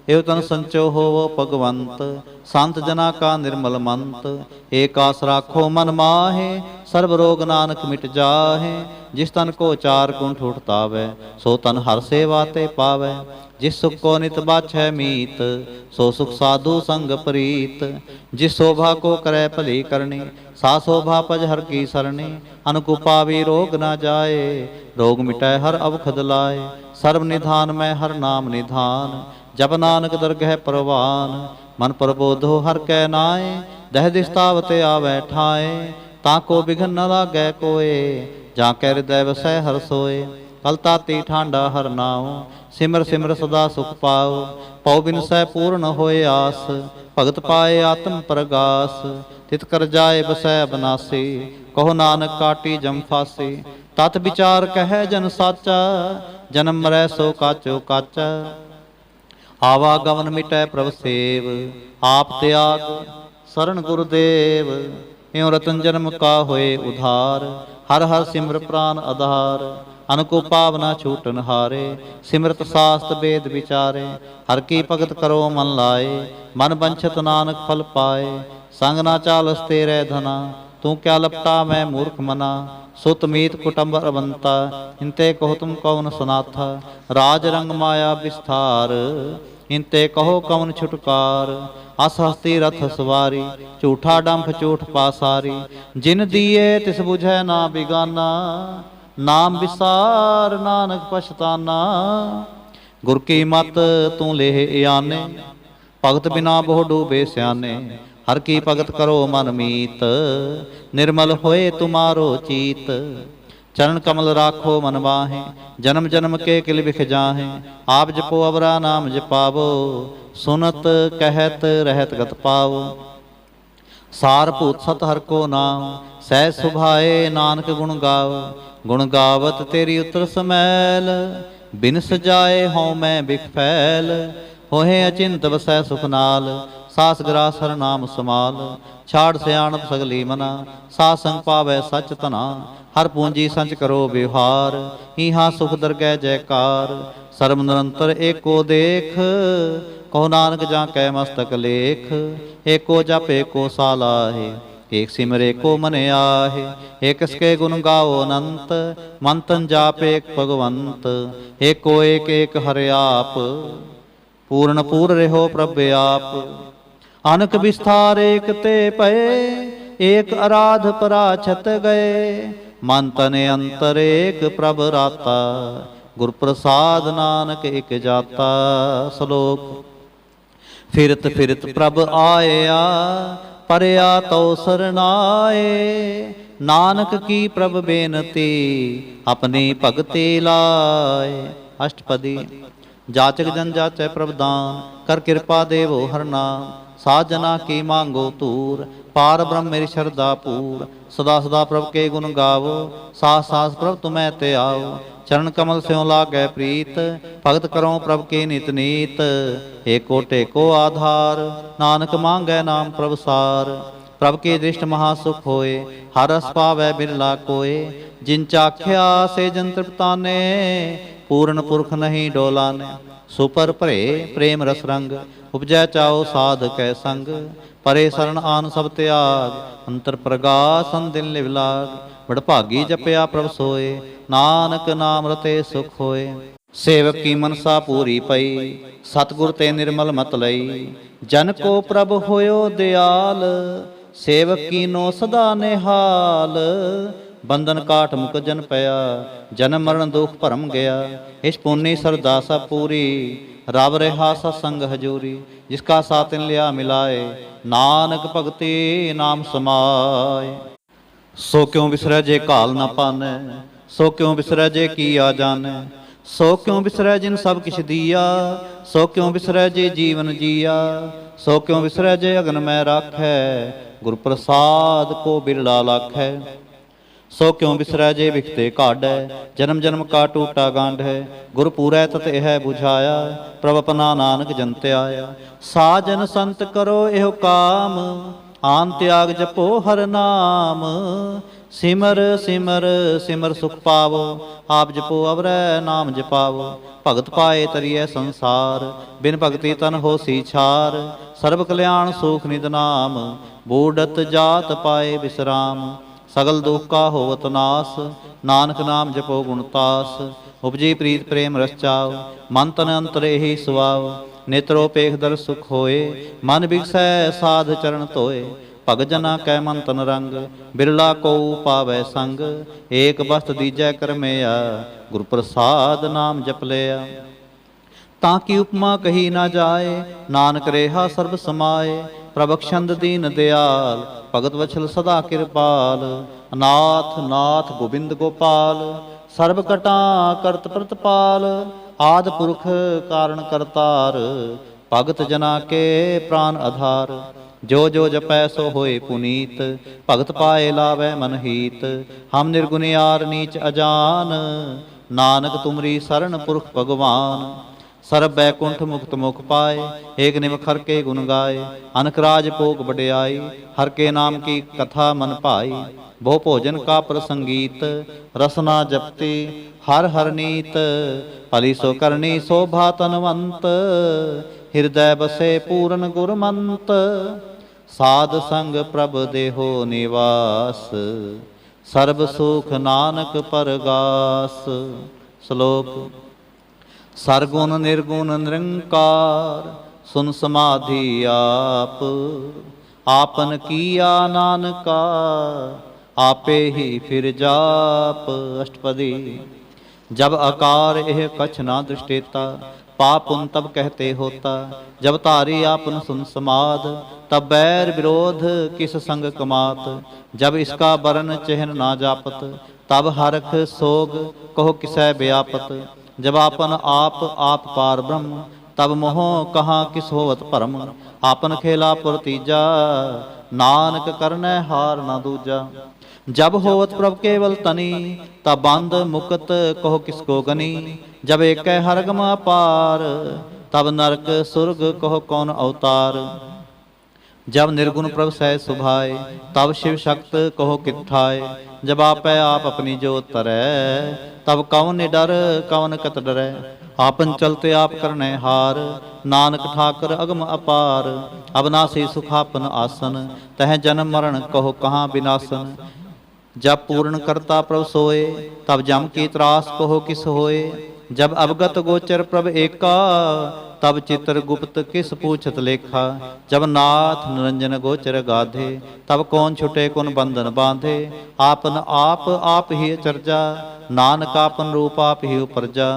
एव तन संचो होवो भगवंत, संत जना का निर्मल मंत। एक आस राखो मन माहे, सर्व रोग नानक मिट जाहे। जिस तन को चार कुंठ उठतावै, सो तन हर सेवा ते पावै। जिस सुख को नित बाछै मीत, सो सुख साधु संग प्रीत। जिस शोभा को करे भली करनी, सा शोभा पज हर की सरणी। अनुकुपा भी रोग न जाए, रोग मिटै हर अवखद लाए। सर्व निधान में हर नाम निधान, जप नानक दरगह परवान। मन प्रबोधो हर कै नाए, दह दिस्तावते आवै ठाए। ताको बिघन न लागै कोय, जाके हृदय वसै हर सोए। कल ताती ठांडा हर नाओ, सिमर सिमर सदा सुख पाओ। पौ बिन सै पूर्ण होए आस, भगत पाए आत्म प्रगास। तित कर जाए बसै अबनासी, कहो नानक काटी जम फासी। तत विचार कह जन साचा, जन्म मरै सो काचो काचा। आवागमन मिटै प्रभ सेव, आप त्याग शरण गुरुदेव। एवं रतन जन्म का होए उधार, हर हर सिमर प्राण आधार। अनको पावना छूटन हारे, सिमरत शास्त्र वेद विचारे। हर की भगत करो मन लाए, मन बंछत नानक फल पाए। संग ना चालस तेरे धना, तू क्या लपटा मैं मूर्ख मना। सुत मीत कुटुंब अवंता, इनते कहो तुम कौन सनाथा। राज रंग माया विस्तार, इनते कहो कौन छुटकार। अस हस्ती रथ सवारी, झूठा डंफ झूठ पासारी। जिन दिए तिस बुझै ना बिगाना, नाम विसार नानक पछताना। गुर की मत तू लेह आने, भगत बिना बहु डूबे स्याने। हर की भगत करो मन मीत, निर्मल होए तुम्हारो चीत। चरण कमल राखो मन बाहे, जन्म जन्म के किल बिख जाहे। आप जपो अवरा नाम जपावो, सुनत कहत रहत गत पावो। सार भूत सत हर को नाम, सहज सुभाए नानक गुण गाओ। गुण गावत तेरी उतर समैल, बिन सजाए हों मैं बिख फैल। होहे अचिंत वसै सुख नाल, सास ग्रास हर नाम समाल। छाड़ सियाणप सगली मना, सास संग पावै सच तना। हर पूंजी संच करो व्यवहार, ईहा सुख दरगह जयकार। सर्व निरंतर एको देख, कहो नानक जाकै मस्तक लेख। एको जप एको सालाहे, एक सिमर एको मन आहे। एक इसके गुण गाओ अनंत, मन तन जाप एक भगवंत। एको एक एक हरे आप, पूर्ण पूर रहो प्रभ आप। अनक विस्तार एक ते पए, एक आराध पराछत गए। मन तन अंतर एक प्रभ राता, गुर प्रसाद नानक एक जाता। श्लोक। फिरत फिरत प्रभ आया, परया तो सरनाए। नानक की प्रभ बेनती, अपनी भगति लाए। अष्टपदी। जाचक जन जाचै प्रभ दान, कर कृपा देवो हर नाम। साजना की मांगो तूर, पार ब्रह्म मेरी श्रद्धा पूर। सदा सदा प्रभ के गुण गावो, सास सास प्रभ तुम्हें ते आओ। चरण कमल स्यों लागै प्रीत, भगत करो प्रभ के नित नीत। एको टेको आधार, नानक मांगै नाम प्रभ सार। प्रभ के दृष्ट महासुख होए, हर रस पावै बिरला कोय। जिन चाख्या से जन तृप्ताने, पूर्ण पुरख नहीं डोलाने। सुपर भरे प्रेम रस रंग, उपजै चाओ साध कै संग। परे शरण आन सब त्याग, अंतर प्रगास दिन लिव लाग। बड़भागी जपया प्रभ सोए, नानक नाम रते सुख होए। सेवक की मनसा पूरी पई, सतगुर ते निर्मल मत लई। जन को प्रभ होयो दयाल, सेवक की नो सदा निहाल। ਬੰਧਨ ਕਾਟ ਮੁਕ ਜਨ ਪਿਆ, ਜਨਮ ਮਰਨ ਦੁਖ ਭਰਮ ਗਿਆ। ਇਸ ਪੁੰਨੀ ਸਰਦਾਸਾ ਪੂਰੀ, ਰਬ ਰਿਹਾ ਸਤਸੰਗ ਹਜੂਰੀ। ਜਿਸਕਾ ਸਾਤਿਨ ਲਿਆ ਮਿਲਾਏ, ਨਾਨਕ ਭਗਤੀ ਨਾਮ ਸਮਾਏ। ਸੋ ਕਿਉ ਵਿਸਰੈ ਜੇ ਘਾਲ ਨਾ ਪਾਨੈ, ਸੋ ਕਿਉ ਵਿਸਰੈ ਜੇ ਕੀਆ ਜਾਣੈ। ਸੋ ਕਿਉ ਵਿਸਰੈ ਜਿਨ ਸਭ ਕਿਛ ਦੀਆ, ਸੋ ਕਿਉ ਵਿਸਰੈ ਜੇ ਜੀਵਨ ਜੀਆ। ਸੋ ਕਿਉ ਵਿਸਰੈ ਜੇ ਅਗਨ ਮੈਂ ਰਾਖੈ, ਗੁਰ ਪ੍ਰਸਾਦ ਕੋ ਬਿਰਲਾ ਲਾਖੈ। ਸੋ ਕਿਉ ਵਿਸਰੈ ਜੇ ਵਿਖਤੇ ਕਾਢੈ, ਜਨਮ ਜਨਮ ਕਾ ਟੂਟਾ ਗਾਂਢ ਹੈ। ਗੁਰ ਪੂਰੈ ਤਤ ਇਹ 부ਝਾਇਆ, ਪ੍ਰਭ ਆਪਣਾ ਨਾਨਕ ਜਨ ਤੇ ਆਇਆ। ਸਾਜਨ ਸੰਤ ਕਰੋ ਇਹੋ ਕਾਮ, ਆਨ ਤਿਆਗ ਜਪੋ ਹਰ ਨਾਮ। ਸਿਮਰ ਸਿਮਰ ਸਿਮਰ ਸੁਖ ਪਾਵੋ, ਆਪ ਜਪੋ ਅਵਰੈ ਨਾਮ ਜਪਾਵੋ। ਭਗਤ ਪਾਏ ਤਰੀਐ ਸੰਸਾਰ, ਬਿਨ ਭਗਤੀ ਤਨ ਹੋਸੀ ਛਾਰ। ਸਰਬ ਕਲਿਆਣ ਸੂਖ ਨਿਦ ਨਾਮ, ਬੂਢਤ ਜਾਤ ਪਾਏ ਬਿਸਰਾਮ। ਸਗਲ ਦੁਖ ਕਾ ਹੋਵਤ ਨਾਸ, ਨਾਨਕ ਨਾਮ ਜਪੋ ਗੁਣ ਤਾਸ। ਉਪਜੀ ਪ੍ਰੀਤ ਪ੍ਰੇਮ ਰਸ ਚਾਉ, ਮਨ ਤਨ ਅੰਤਰ ਇਹੀ ਸੁਆਵ। ਨੇਤਰੋ ਪੇਖ ਦਰ ਸੁਖ ਹੋਏ, ਮਨ ਬਿਗਸੈ ਸਾਧ ਚਰਨ ਧੋਏ। ਭਗਤ ਜਨਾ ਕੈ ਮਨ ਤਨ ਰੰਗ, ਬਿਰਲਾ ਕੋ ਪਾਵੈ ਸੰਗ। ਏਕ ਬਸਤ ਦੀਜੈ ਕਰਮਿਆ, ਗੁਰ ਪ੍ਰਸਾਦ ਨਾਮ ਜਪ ਲਿਆ। ਤਾਂ ਕੀ ਉਪਮਾ ਕਹੀ ਨਾ ਜਾਏ, ਨਾਨਕ ਰੇਹਾ ਸਰਬ ਸਮਾਏ। ਪ੍ਰਭ ਬਖਸ਼ੰਦ ਦੀਨ ਦਿਆਲ, ਭਗਤ ਵਛਲ ਸਦਾ ਕਿਰਪਾਲ। ਅਨਾਥ ਨਾਥ ਗੋਬਿੰਦ ਗੋਪਾਲ, ਸਰਬ ਕਟਾ ਕਰਤ ਪ੍ਰਤਪਾਲ। ਆਦਿ ਪੁਰਖ ਕਾਰਨ ਕਰਤਾਰ, ਭਗਤ ਜਨਾ ਕੇ ਪ੍ਰਾਨ ਆਧਾਰ। ਜੋ ਜੋ ਜਪੈ ਸੋ ਹੋਏ ਪੁਨੀਤ, ਭਗਤ ਪਾਏ ਲਾਵੈ ਮਨ ਹੀਤ। ਹਮ ਨਿਰਗੁਨਿਆਰ ਨੀਚ ਅਜਾਨ, ਨਾਨਕ ਤੁਮਰੀ ਸਰਣ ਪੁਰਖ ਭਗਵਾਨ। ਸਰਬ ਬੈਕੁੰਠ ਮੁਕਤ ਮੁਖ ਪਾਏ, ਏਕ ਨਿਮਖ ਹਰ ਕੇ ਗੁਣ ਗਾਏ। ਅਨਕ ਰਾਜ ਭੋਗ ਵਡਿਆਈ, ਹਰ ਕੇ ਨਾਮ ਕੀ ਕਥਾ ਮਨ ਭਾਈ। ਬਹੁ ਭੋਜਨ ਕਾ ਪ੍ਰਸੰਗੀਤ, ਰਸਨਾ ਜਪਤੀ ਹਰ ਹਰ ਨੀਤ। ਭਲੀ ਸੋ ਕਰਨੀ ਸੋਭਾ ਤਨਵੰਤ, ਹਿਰਦੈ ਬਸੇ ਪੂਰਨ ਗੁਰਮੰਤ। ਸਾਧ ਸੰਗ ਪ੍ਰਭ ਦੇਹੋ ਨਿਵਾਸ, ਸਰਬ ਸੁਖ ਨਾਨਕ ਪਰਗਾਸ। ਸ਼ਲੋਕ। ਸਰਗੁਣ ਨਿਰਗੁਣ ਨਿਰੰਕਾਰ, ਸੁਨ ਸਮਾਧੀ ਆਪ। ਆਪਨ ਕੀਆ ਨਾਨਕਾ, ਆਪੇ ਹੀ ਫਿਰ ਜਾਪ। ਅਸ਼ਟਪਦੀ। जब आकार एह कछ ना दृष्टेता, पाप पुन तब कहते होता। जब तारी आपन सुन समाद, तब बैर विरोध किस संग कमात। जब इसका बरन चिन्ह ना जापत, तब हरख सोग कहो किसै व्यापत। जब आपन आप पार ब्रह्म, तब मोह कहाँ किस होवत भरम। आपन खेला पुरतीजा, नानक करनै हार ना दूजा। जब होवत प्रभ केवल तनी, तब बंद मुकत कहो किसको गनी। जब एक हरगम अपार, तब नरक सुरग कहो कौन अवतार। जब निर्गुण प्रभ सह सुभाए, तब शिव शक्त कहो किठाए। जब आपै आप अपनी जोत तरै, तब कौन निडर कौन कत डरै। आपन चलते आप करनै हार, नानक ठाकर अगम अपार। अबनासी सुखापन आसन, तह जन्म मरण कहो कहाँ विनाशन। जब पूर्ण करता प्रभ सोए, तब जम की त्रास कहो किस होए। जब अवगत गोचर प्रभ एका, तब चित्र गुप्त किस पूछत लेखा। जब नाथ निरंजन गोचर गाधे, तब कौन छुटे कौन बंधन बांधे। आपन आप ही चर्जा, नानक आपन रूप आप ही उपरजा।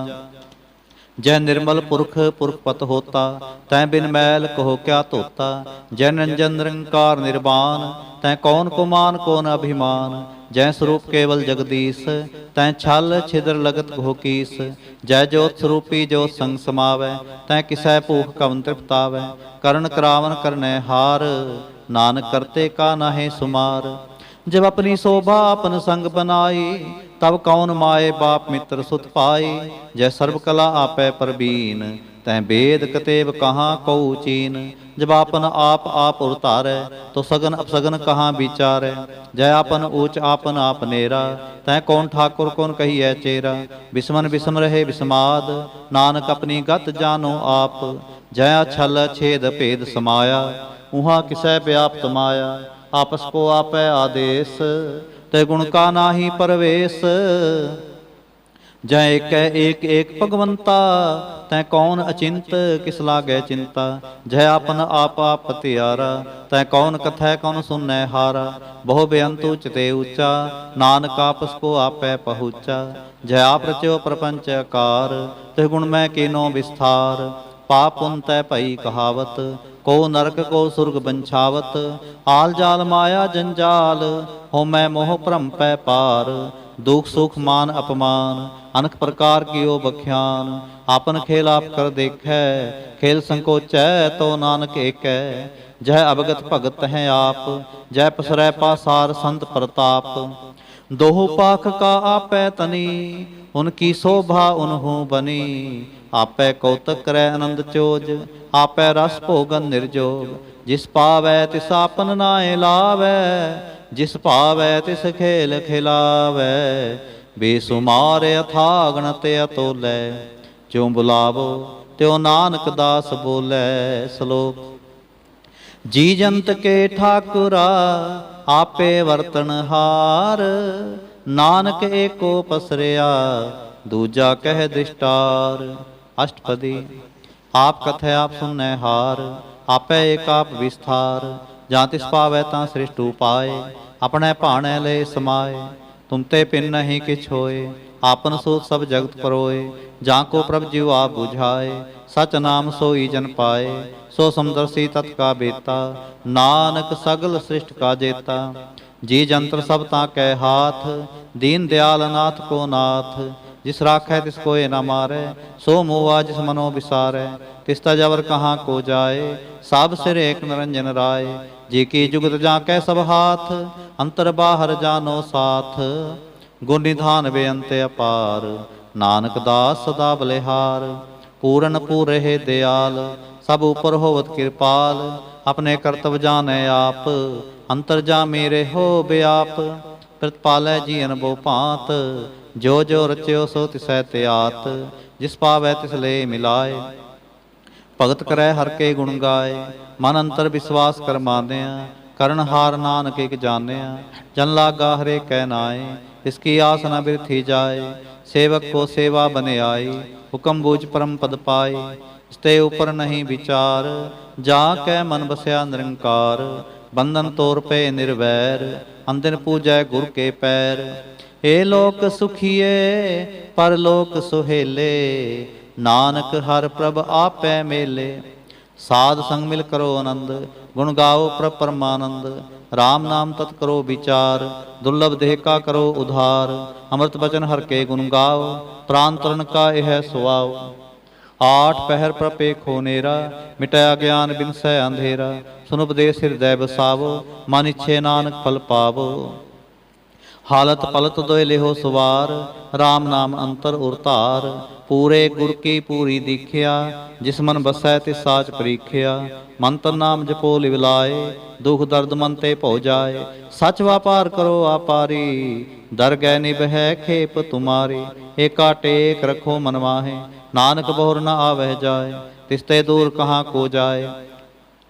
जय निर्मल पुरख पुरखपत होता, तै बिन मैल कहो क्या धोता। जय निरंजन निरंकार निर्वाण, तै कौन कुमान कौन अभिमान। जय स्वरूप केवल जगदीश, तै छल छिद्र लगत कहो कीस। जय ज्योत स्वरूपी ज्योत संग समावै, तै किसै भूख कवन तृप्तावै। करण करावन करनै हार, नानक करते का नाहे सुमार। जब अपनी शोभा अपन संग बनाई, तब कौन माए बाप मित्र सुत पाई। जय सर्व कला आपै परबीन, तै वेद कतेब कहाँ कऊ चीन। जब आपन आप उतारै, तो सगन अपसगन कहाँ विचारै। जय आपन ऊच आपन आप नेरा, तै कौन ठाकुर कौन कहिए चेरा। बिस्मन बिस्म रहे बिस्माद, नानक अपनी गत जानो आप। जय छल छेद भेद समाया, उहाँ किसै व्याप्त माया। आपस को आपै आदेश, ते गुण का नाही परवेश। जय एक एक एक भगवंता, तै कौन अचिंत किस लागै चिंता। जय आपन आप पतियारा, तै कौन कथै कौन सुनै हारा। बहु बेअंतु चिते ऊंचा, नानक आपस को आपै पहुँचा। जय आप रच्यो प्रपंच आकार, तिह गुण मैं कीनो विस्तार। पाप पुन तै भई कहावत, को नरक को सुरग बंछावत। आल जाल माया जंजाल, हो मैं मोह भ्रम पै पार। दुख सुख मान अपमान, अनक प्रकार कियो बख्यान। आपन खेल आप कर देखै, खेल संकोचै तो नानक एकै। जय अवगत भगत हैं आप, जय पसरै पासार संत प्रताप। दोहु पाख का आपै तनी, उनकी शोभा उन्हु बनी। आपै कौतक करै आनंद चोज, आपै रस भोगन निर्जोग। जिस पावै तिस आपन नाए लावै, जिस पावै तिस खेल खिलावै। बेसुमार अथाह गणत अतोलै, ज्यों बुलावो त्यों नानक दास बोलै। श्लोक। जी जंत के ठाकुरा, आपे वर्तन हार। नानक एको पसरिया, दूजा कह दृष्टार। अष्टपदी। आप कथै आप सुनै हार, आपै एक आप विस्तार। जां तिस पावै तां श्रेष्ठ उपाय, अपने भाणै ले समाए। तुम ते पिन नहीं किछ होए, आपन सूत सब जगत परोए। जाको प्रभ जीव आप बुझाए, सच नाम सोई जन पाए। सो समदर्शी तत् का बेता, नानक सगल सृष्ट का जेता। जी जंत्र सब ताकै हाथ, दीन दयाल नाथ को नाथ। जिस राखै तिस कोय न मारै, सो मोआ जिस मनो विसारै। तिस तजवर कहाँ को जाए, सब सिर एक निरंजन राय। जी की जुगत जाकै सब हाथ, अंतर बाहर जानो साथ। गुण निधान बेअंत अपार, नानक दास सदा बलिहार। पूरन पूर रहे दयाल, सब ऊपर होवत कृपाल। अपने कर्तव्य जाने आप, अंतर जा मेरे हो व्याप। प्रतिपालै जी अनबो भांत, जो जो रच्यो सो तिसै त्यात। जिस पावै तिस ले मिलाए, भगत करै हर के गुण गाए। मन अंतर विश्वास कर मानया, करण हार नानक एक जानया। जन लागा हरे कै नाए, इसकी आस न बिरथी जाए। सेवक को सेवा बन आई, हुक्म बूझ परम पद पाए। इसते ऊपर नहीं विचार, जाकै मन बसया निरंकार। बंधन तोर पे निर्वैर, अंदिन पूजै गुर के पैर। ए लोक सुखिए परलोक सुहेले, नानक हर प्रभ आपै मेले। साध संग मिल करो आनंद, गुण गाओ प्रभ परमानंद। राम नाम तत् करो विचार, दुर्लभ देह का करो उधार। अमृत बचन हर के गुण गाओ, प्राण तरण का यह सुआओ। आठ पहर प्रपे खोनेरा, मिटाया ज्ञान बिनसै अंधेरा। सुन उपदेश हृदय बसावो, मन इच्छे नानक फल पावो। हालत पलत दोय लेहो सवार, राम नाम अंतर उरतार। पूरे गुर की पूरी दीख्या, जिस मन बसै तिस साच परीख्या। मंत्र नाम जपो लिव लाए, दुख दर्द मन ते भौ जाए। सच व्यापार करो आपारी, दर गै निभै खेप तुम्हारी। एका टेक रखो मन माहे, नानक बहुर न आवह जाए। तिसते दूर कहाँ को जाए,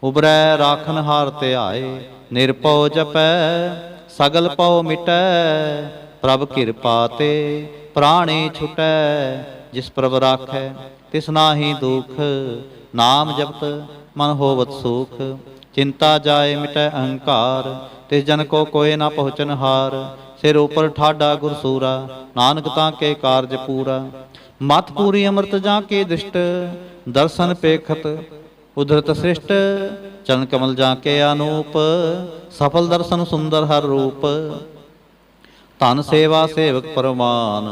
उबरै राखन हार त्याए। निरपौ जपै सगल पौ मिटै, प्रभ किरपा ते प्राणी छुटै। जिस प्रभ राखै तिस नाहि दुख, नाम जपत मन होवत सुख। चिंता जाए मिटै अहंकार, तिस जन को कोय न पहुँचन हार। सिर ऊपर ठाडा गुरसूरा, नानक ताके कारज पूरा। मत पूरी अमृत जाके दृष्ट, दर्शन पेखत उधरत सृष्ट। चरण कमल जाके अनूप, सफल दर्शन सुंदर हर रूप। धन सेवा सेवक परमान,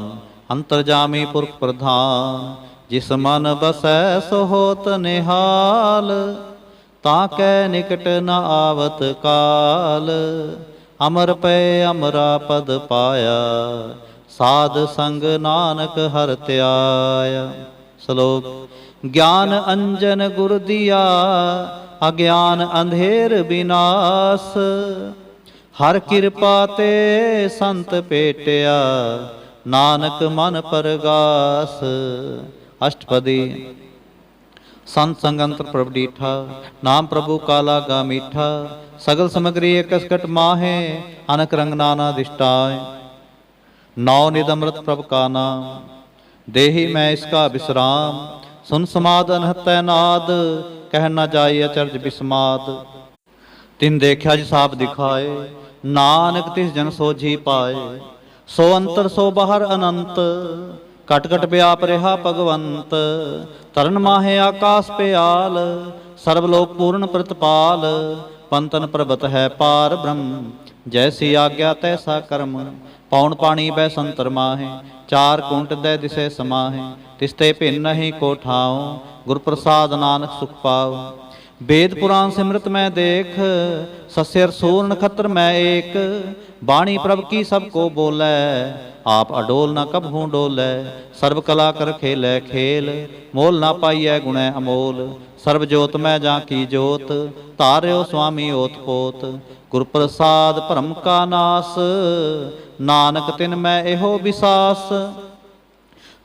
अंतरजामी पुरख प्रधान। जिस मन बसै सो होत निहाल, ताकै निकट न आवत काल। अमर पे अमरा पद पाया, साध संग नानक हर त्याया। श्लोक। ज्ञान अंजन गुर दिया, अज्ञान अंधेर विनाश। हर कृपा ते संत पेटिया, नानक मन परगास। अष्टपदी। संत संगंतर प्रभ डीठा, नाम प्रभु का लागा मीठा। सगल समग्री कसकट माहे, अनक रंग नाना दिष्टाय। नौ निद अमृत प्रभ का नाम, देहि मैं इसका विश्राम, सुन समाद अनहतै नाद, कह न जाय अचरज बिस्माद। तिन देखा जिस आप दिखाए, नानक तिस जन सोझी पाए। सो अंतर सो बाहर अनंत, कट कट व्याप रहा भगवंत। तरन माहे आकाश पे आल, सर्वलोक पूर्ण प्रतिपाल। पंतन प्रबत है पार ब्रह्म, जैसी आज्ञा तैसा कर्म। पौन पाणी बै संतर माहे, चार कुंट दै दिसे समाहे। तिसते भिन्न नहीं को ठाओ, गुर प्रसाद नानक सुख पाओ। वेद पुराण सिमरत मैं देख, सस्यर सूर नखत्र मैं एक। बाणी प्रभ की सबको बोलै, आप अडोल न कबहू डोलै। सर्व कला कर खेलै खेल, मोल ना पाइयै गुणै अमोल। सर्व जोत मैं जा की जोत, तार्यो स्वामी ओत पोत। गुर प्रसाद भरम का नास, नानक तिन मैं एहो विसास।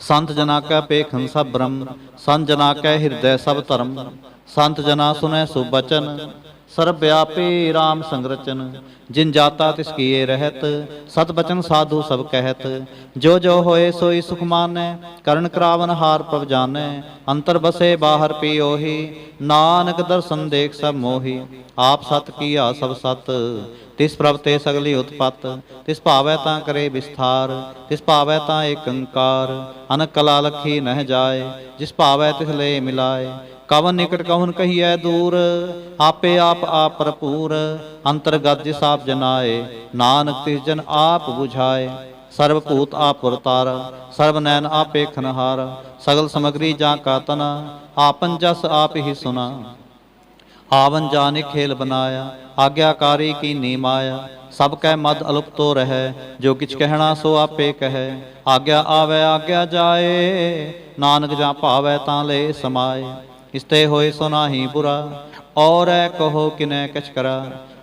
संत जना कै पेखन सब ब्रह्म, संत जना कै हृदय सब धर्म। संत जना सुनै सुबचन, सर्व व्यापी राम संगरचन। जिन जाता तिस किए रहत, सत बचन साधु सब कहत। जो जो होए सोई सुख मानै, करण करावन हार प्रभ जानै। अंतर बसे बाहर पियोहि, नानक दर्शन देख सब मोहि। आप सत किया सब सत, तिस प्रभ ते सगली उत्पत। तिस भावै तां करे विस्तार, तिस भावै तां एक अंकार। अनक कला लखी नह जाय, जिस भावै तिस ले मिलाए। कवन निकट कहुन कहिए दूर, आपे आप भरपूर। अंतर्गत जिस आप जनाए, नानक तिस जन आप बुझाए। सर्वभूत आप वर्तारा, सर्व नैन आप खनहारा। सगल समग्री जा का तना, आपन जस आप ही सुना। आवन जाने खेल बनाया, आज्ञाकारी की नी माया। सब कह मद अलुप तो रह, जो किछ कहना सो आपे कहे। आज्ञा आवे आज्ञा जाए, नानक जा भावै तां ले समाए। इसते होए सो नाही बुरा, और कहो किनै कछ करा।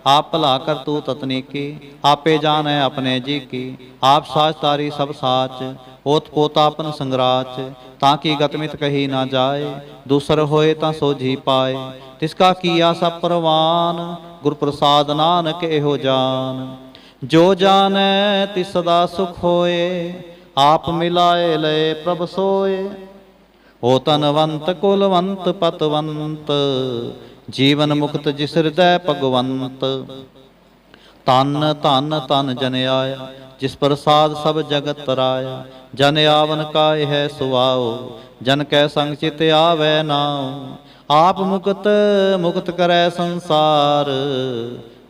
आप भला कर तू ततनीकी, आपे जानै अपने जी की। आप साच तारी सब साच, ओत पोत आपन संगराच। ताकि गतमित कही ना जाए, दूसर होए तां सोझी पाए। तिसका किया सब परवान, गुर प्रसाद नानक एहो जान। जो जानै तिस सदा सुख होए, आप मिलाए लय प्रभ सोए। हो तनवंत कुलवंत पतवंत, जीवन मुक्त जिस हृदय भगवंत। तन धन तन जन आया, जिस प्रसाद सब जगत तराया। जन आवन का यह सुआओ, जन कै संग चित आवे नाओ। आप मुक्त मुक्त करै संसार,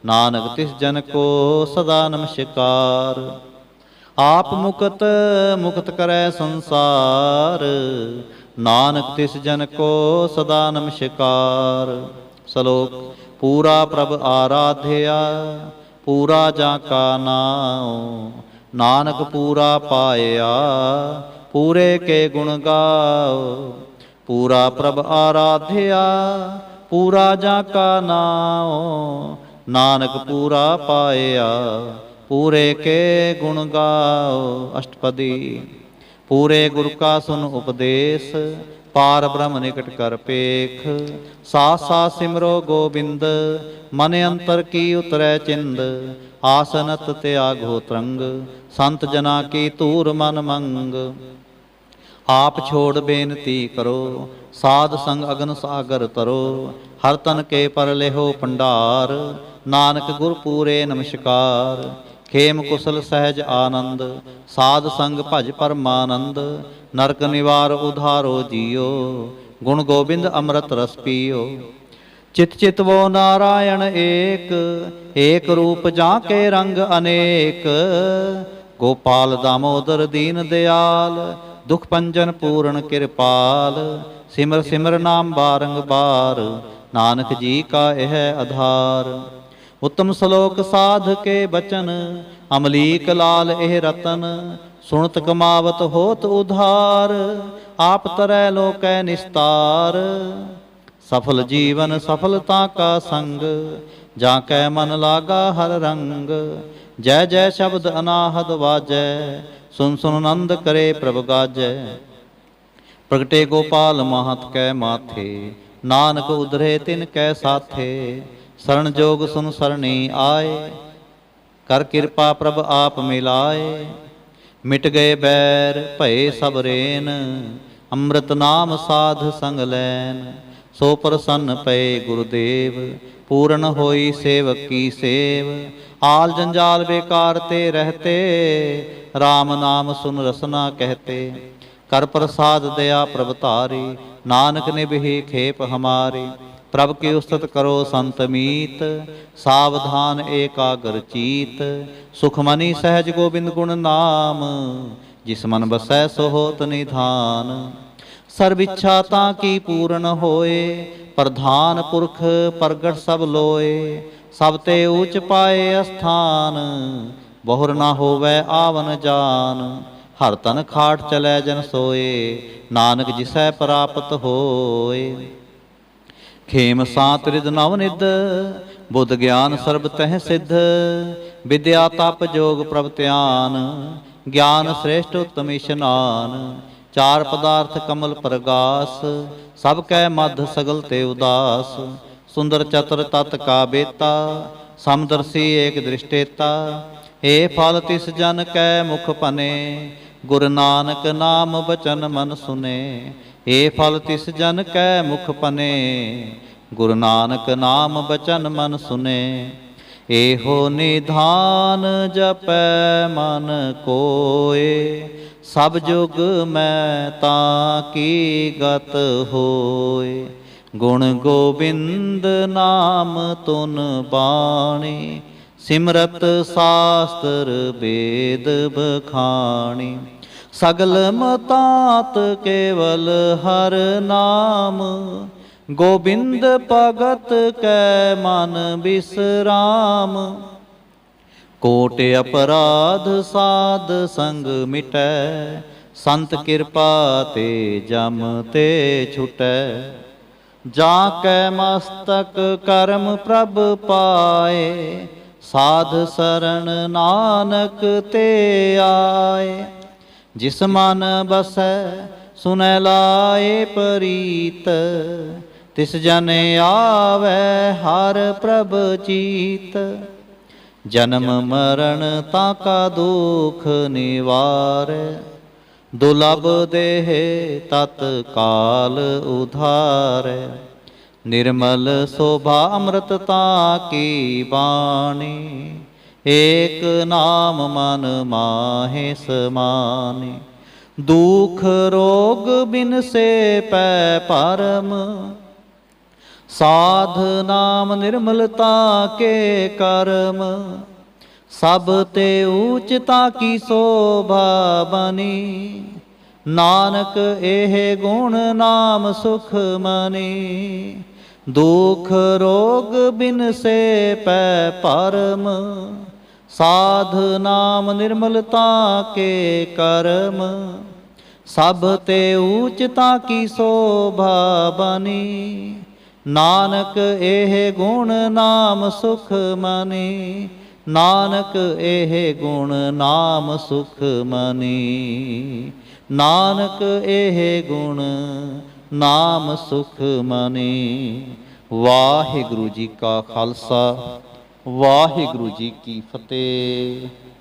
नानक तिस जन को सदा नमस्कार। आप मुक्त मुक्त करै संसार, नानक तिस जन को सदा नमस्कार। श्लोक पूरा प्रभ आराध्या, पूरा जाका नाम। नानक पूरा पाया, पूरे के गुण गाओ। पूरा प्रभ आराध्या, पूरा जाका नाम। नानक पूरा पाया, पूरे के गुण गाओ। अष्टपदी। पूरे गुरु का सुन उपदेश, पार ब्रह्म निकट कर पेख। साथ साथ सिमरो गोबिंद, मन अंतर की उतरै चिंद। आसनत त्यागो तरंग, संत जना की तूर मन मंग। आप छोड़ बेनती करो, साध संग अगन सागर तरो। हर तन के पर लेहो भंडार, नानक गुर पूरे नमस्कार। खेम कुशल सहज आनंद, साध संग भज परमानंद। नरक निवार उधारो जियो, गुण गोबिंद अमृत रस पियो। चित चित वो नारायण एक, एक रूप जाके रंग अनेक। गोपाल दामोदर दीन दयाल, दुख पंजन पूर्ण कृपाल। सिमर सिमर नाम बारंबार, नानक जी का यह आधार। उत्तम श्लोक साध के बचन, अमलीक लाल एह रतन। सुनत कमावत होत उधार, आप तरै लोकै निस्तार। सफल जीवन सफलता का संग, जाकै मन लागा हर रंग। जय जय शब्द अनाहद वाजै, सुन सुन नंद करे प्रभ गाजै। प्रगटे गोपाल महत कै माथे, नानक उधरे तिन कै साथे। शरण जोग सुन सरणी आए, कर कृपा प्रभ आप मिलाए। मिट गए बैर भये सब रेन, अमृत नाम साध संग लैन। सो प्रसन्न पए गुरुदेव, पूर्ण होई सेवक की सेव। आल जंजाल बेकार ते रहते, राम नाम सुन रसना कहते। कर प्रसाद दया प्रभ तारी, नानक निभि खेप हमारी। प्रभ की उस्तत करो संत मीत, सावधान एकाग्र चीत। सुखमनी सहज गोबिंद गुण नाम, जिस मन बसै सो होत निधान। सर्व इच्छा ताकी पूर्ण होए, प्रधान पुरख प्रगट सब लोए। सब ते ऊच पाए अस्थान, बहुर ना होवै आवन जान। हर तन खाट चलै जन सोए, नानक जिसै प्राप्त होए। खेम सांत रिद नव निध, बुद्ध ज्ञान सर्ब तह सिद्ध। विद्या तप जोग प्रभ ध्यान, ज्ञान श्रेष्ठ उत्तम इशनान। चार पदार्थ कमल प्रगास, सब कै मध सगल ते उदास। सुंदर चतुर तत् का बेता, समदर्शी एक दृष्टेता। हे फल तिस जन कै मुख पने, गुरु नानक नाम बचन मन सुने। हे फल तिस जन कै मुख पने, गुरु नानक नाम बचन मन सुने। एहो निधान जपै मन कोय, सब जुग मैं ताकी गत होय। गुण गोबिंद नाम तुन बाणी, सिमरत शास्त्र वेद बखाणी। सगल मतात केवल हर नाम, गोबिंद भगत कै मन विश्राम। कोट अपराध साध संग मिटै, संत कृपा ते जम ते छुटै। जाकै मस्तक कर्म प्रभ पाए, साध शरण नानक ते आए। जिस मन बसै सुनै लाए परीत, तिस जन आवे हर प्रभ चीत। जन्म मरण ताका दुख निवारै, दुर्लभ देह तत्काल उधारै। निर्मल शोभा अमृतता की बाणी, एक नाम मन माहे समाने। दुख रोग बिन से पै परम, साध नाम निर्मलता के कर्म। सब ते ऊचता की शोभा बनी, नानक एह गुण नाम सुख मनी। दुख रोग बिन से पै परम, साध नाम निर्मलता के कर्म। सब ते ऊचता की शोभा बनी, नानक एह गुण नाम सुख मनी। नानक एह गुण नाम सुख मनी। नानक एह गुण नाम सुख मनी। वाहिगुरु जी का खालसा, वाहिगुरु जी की फतेह।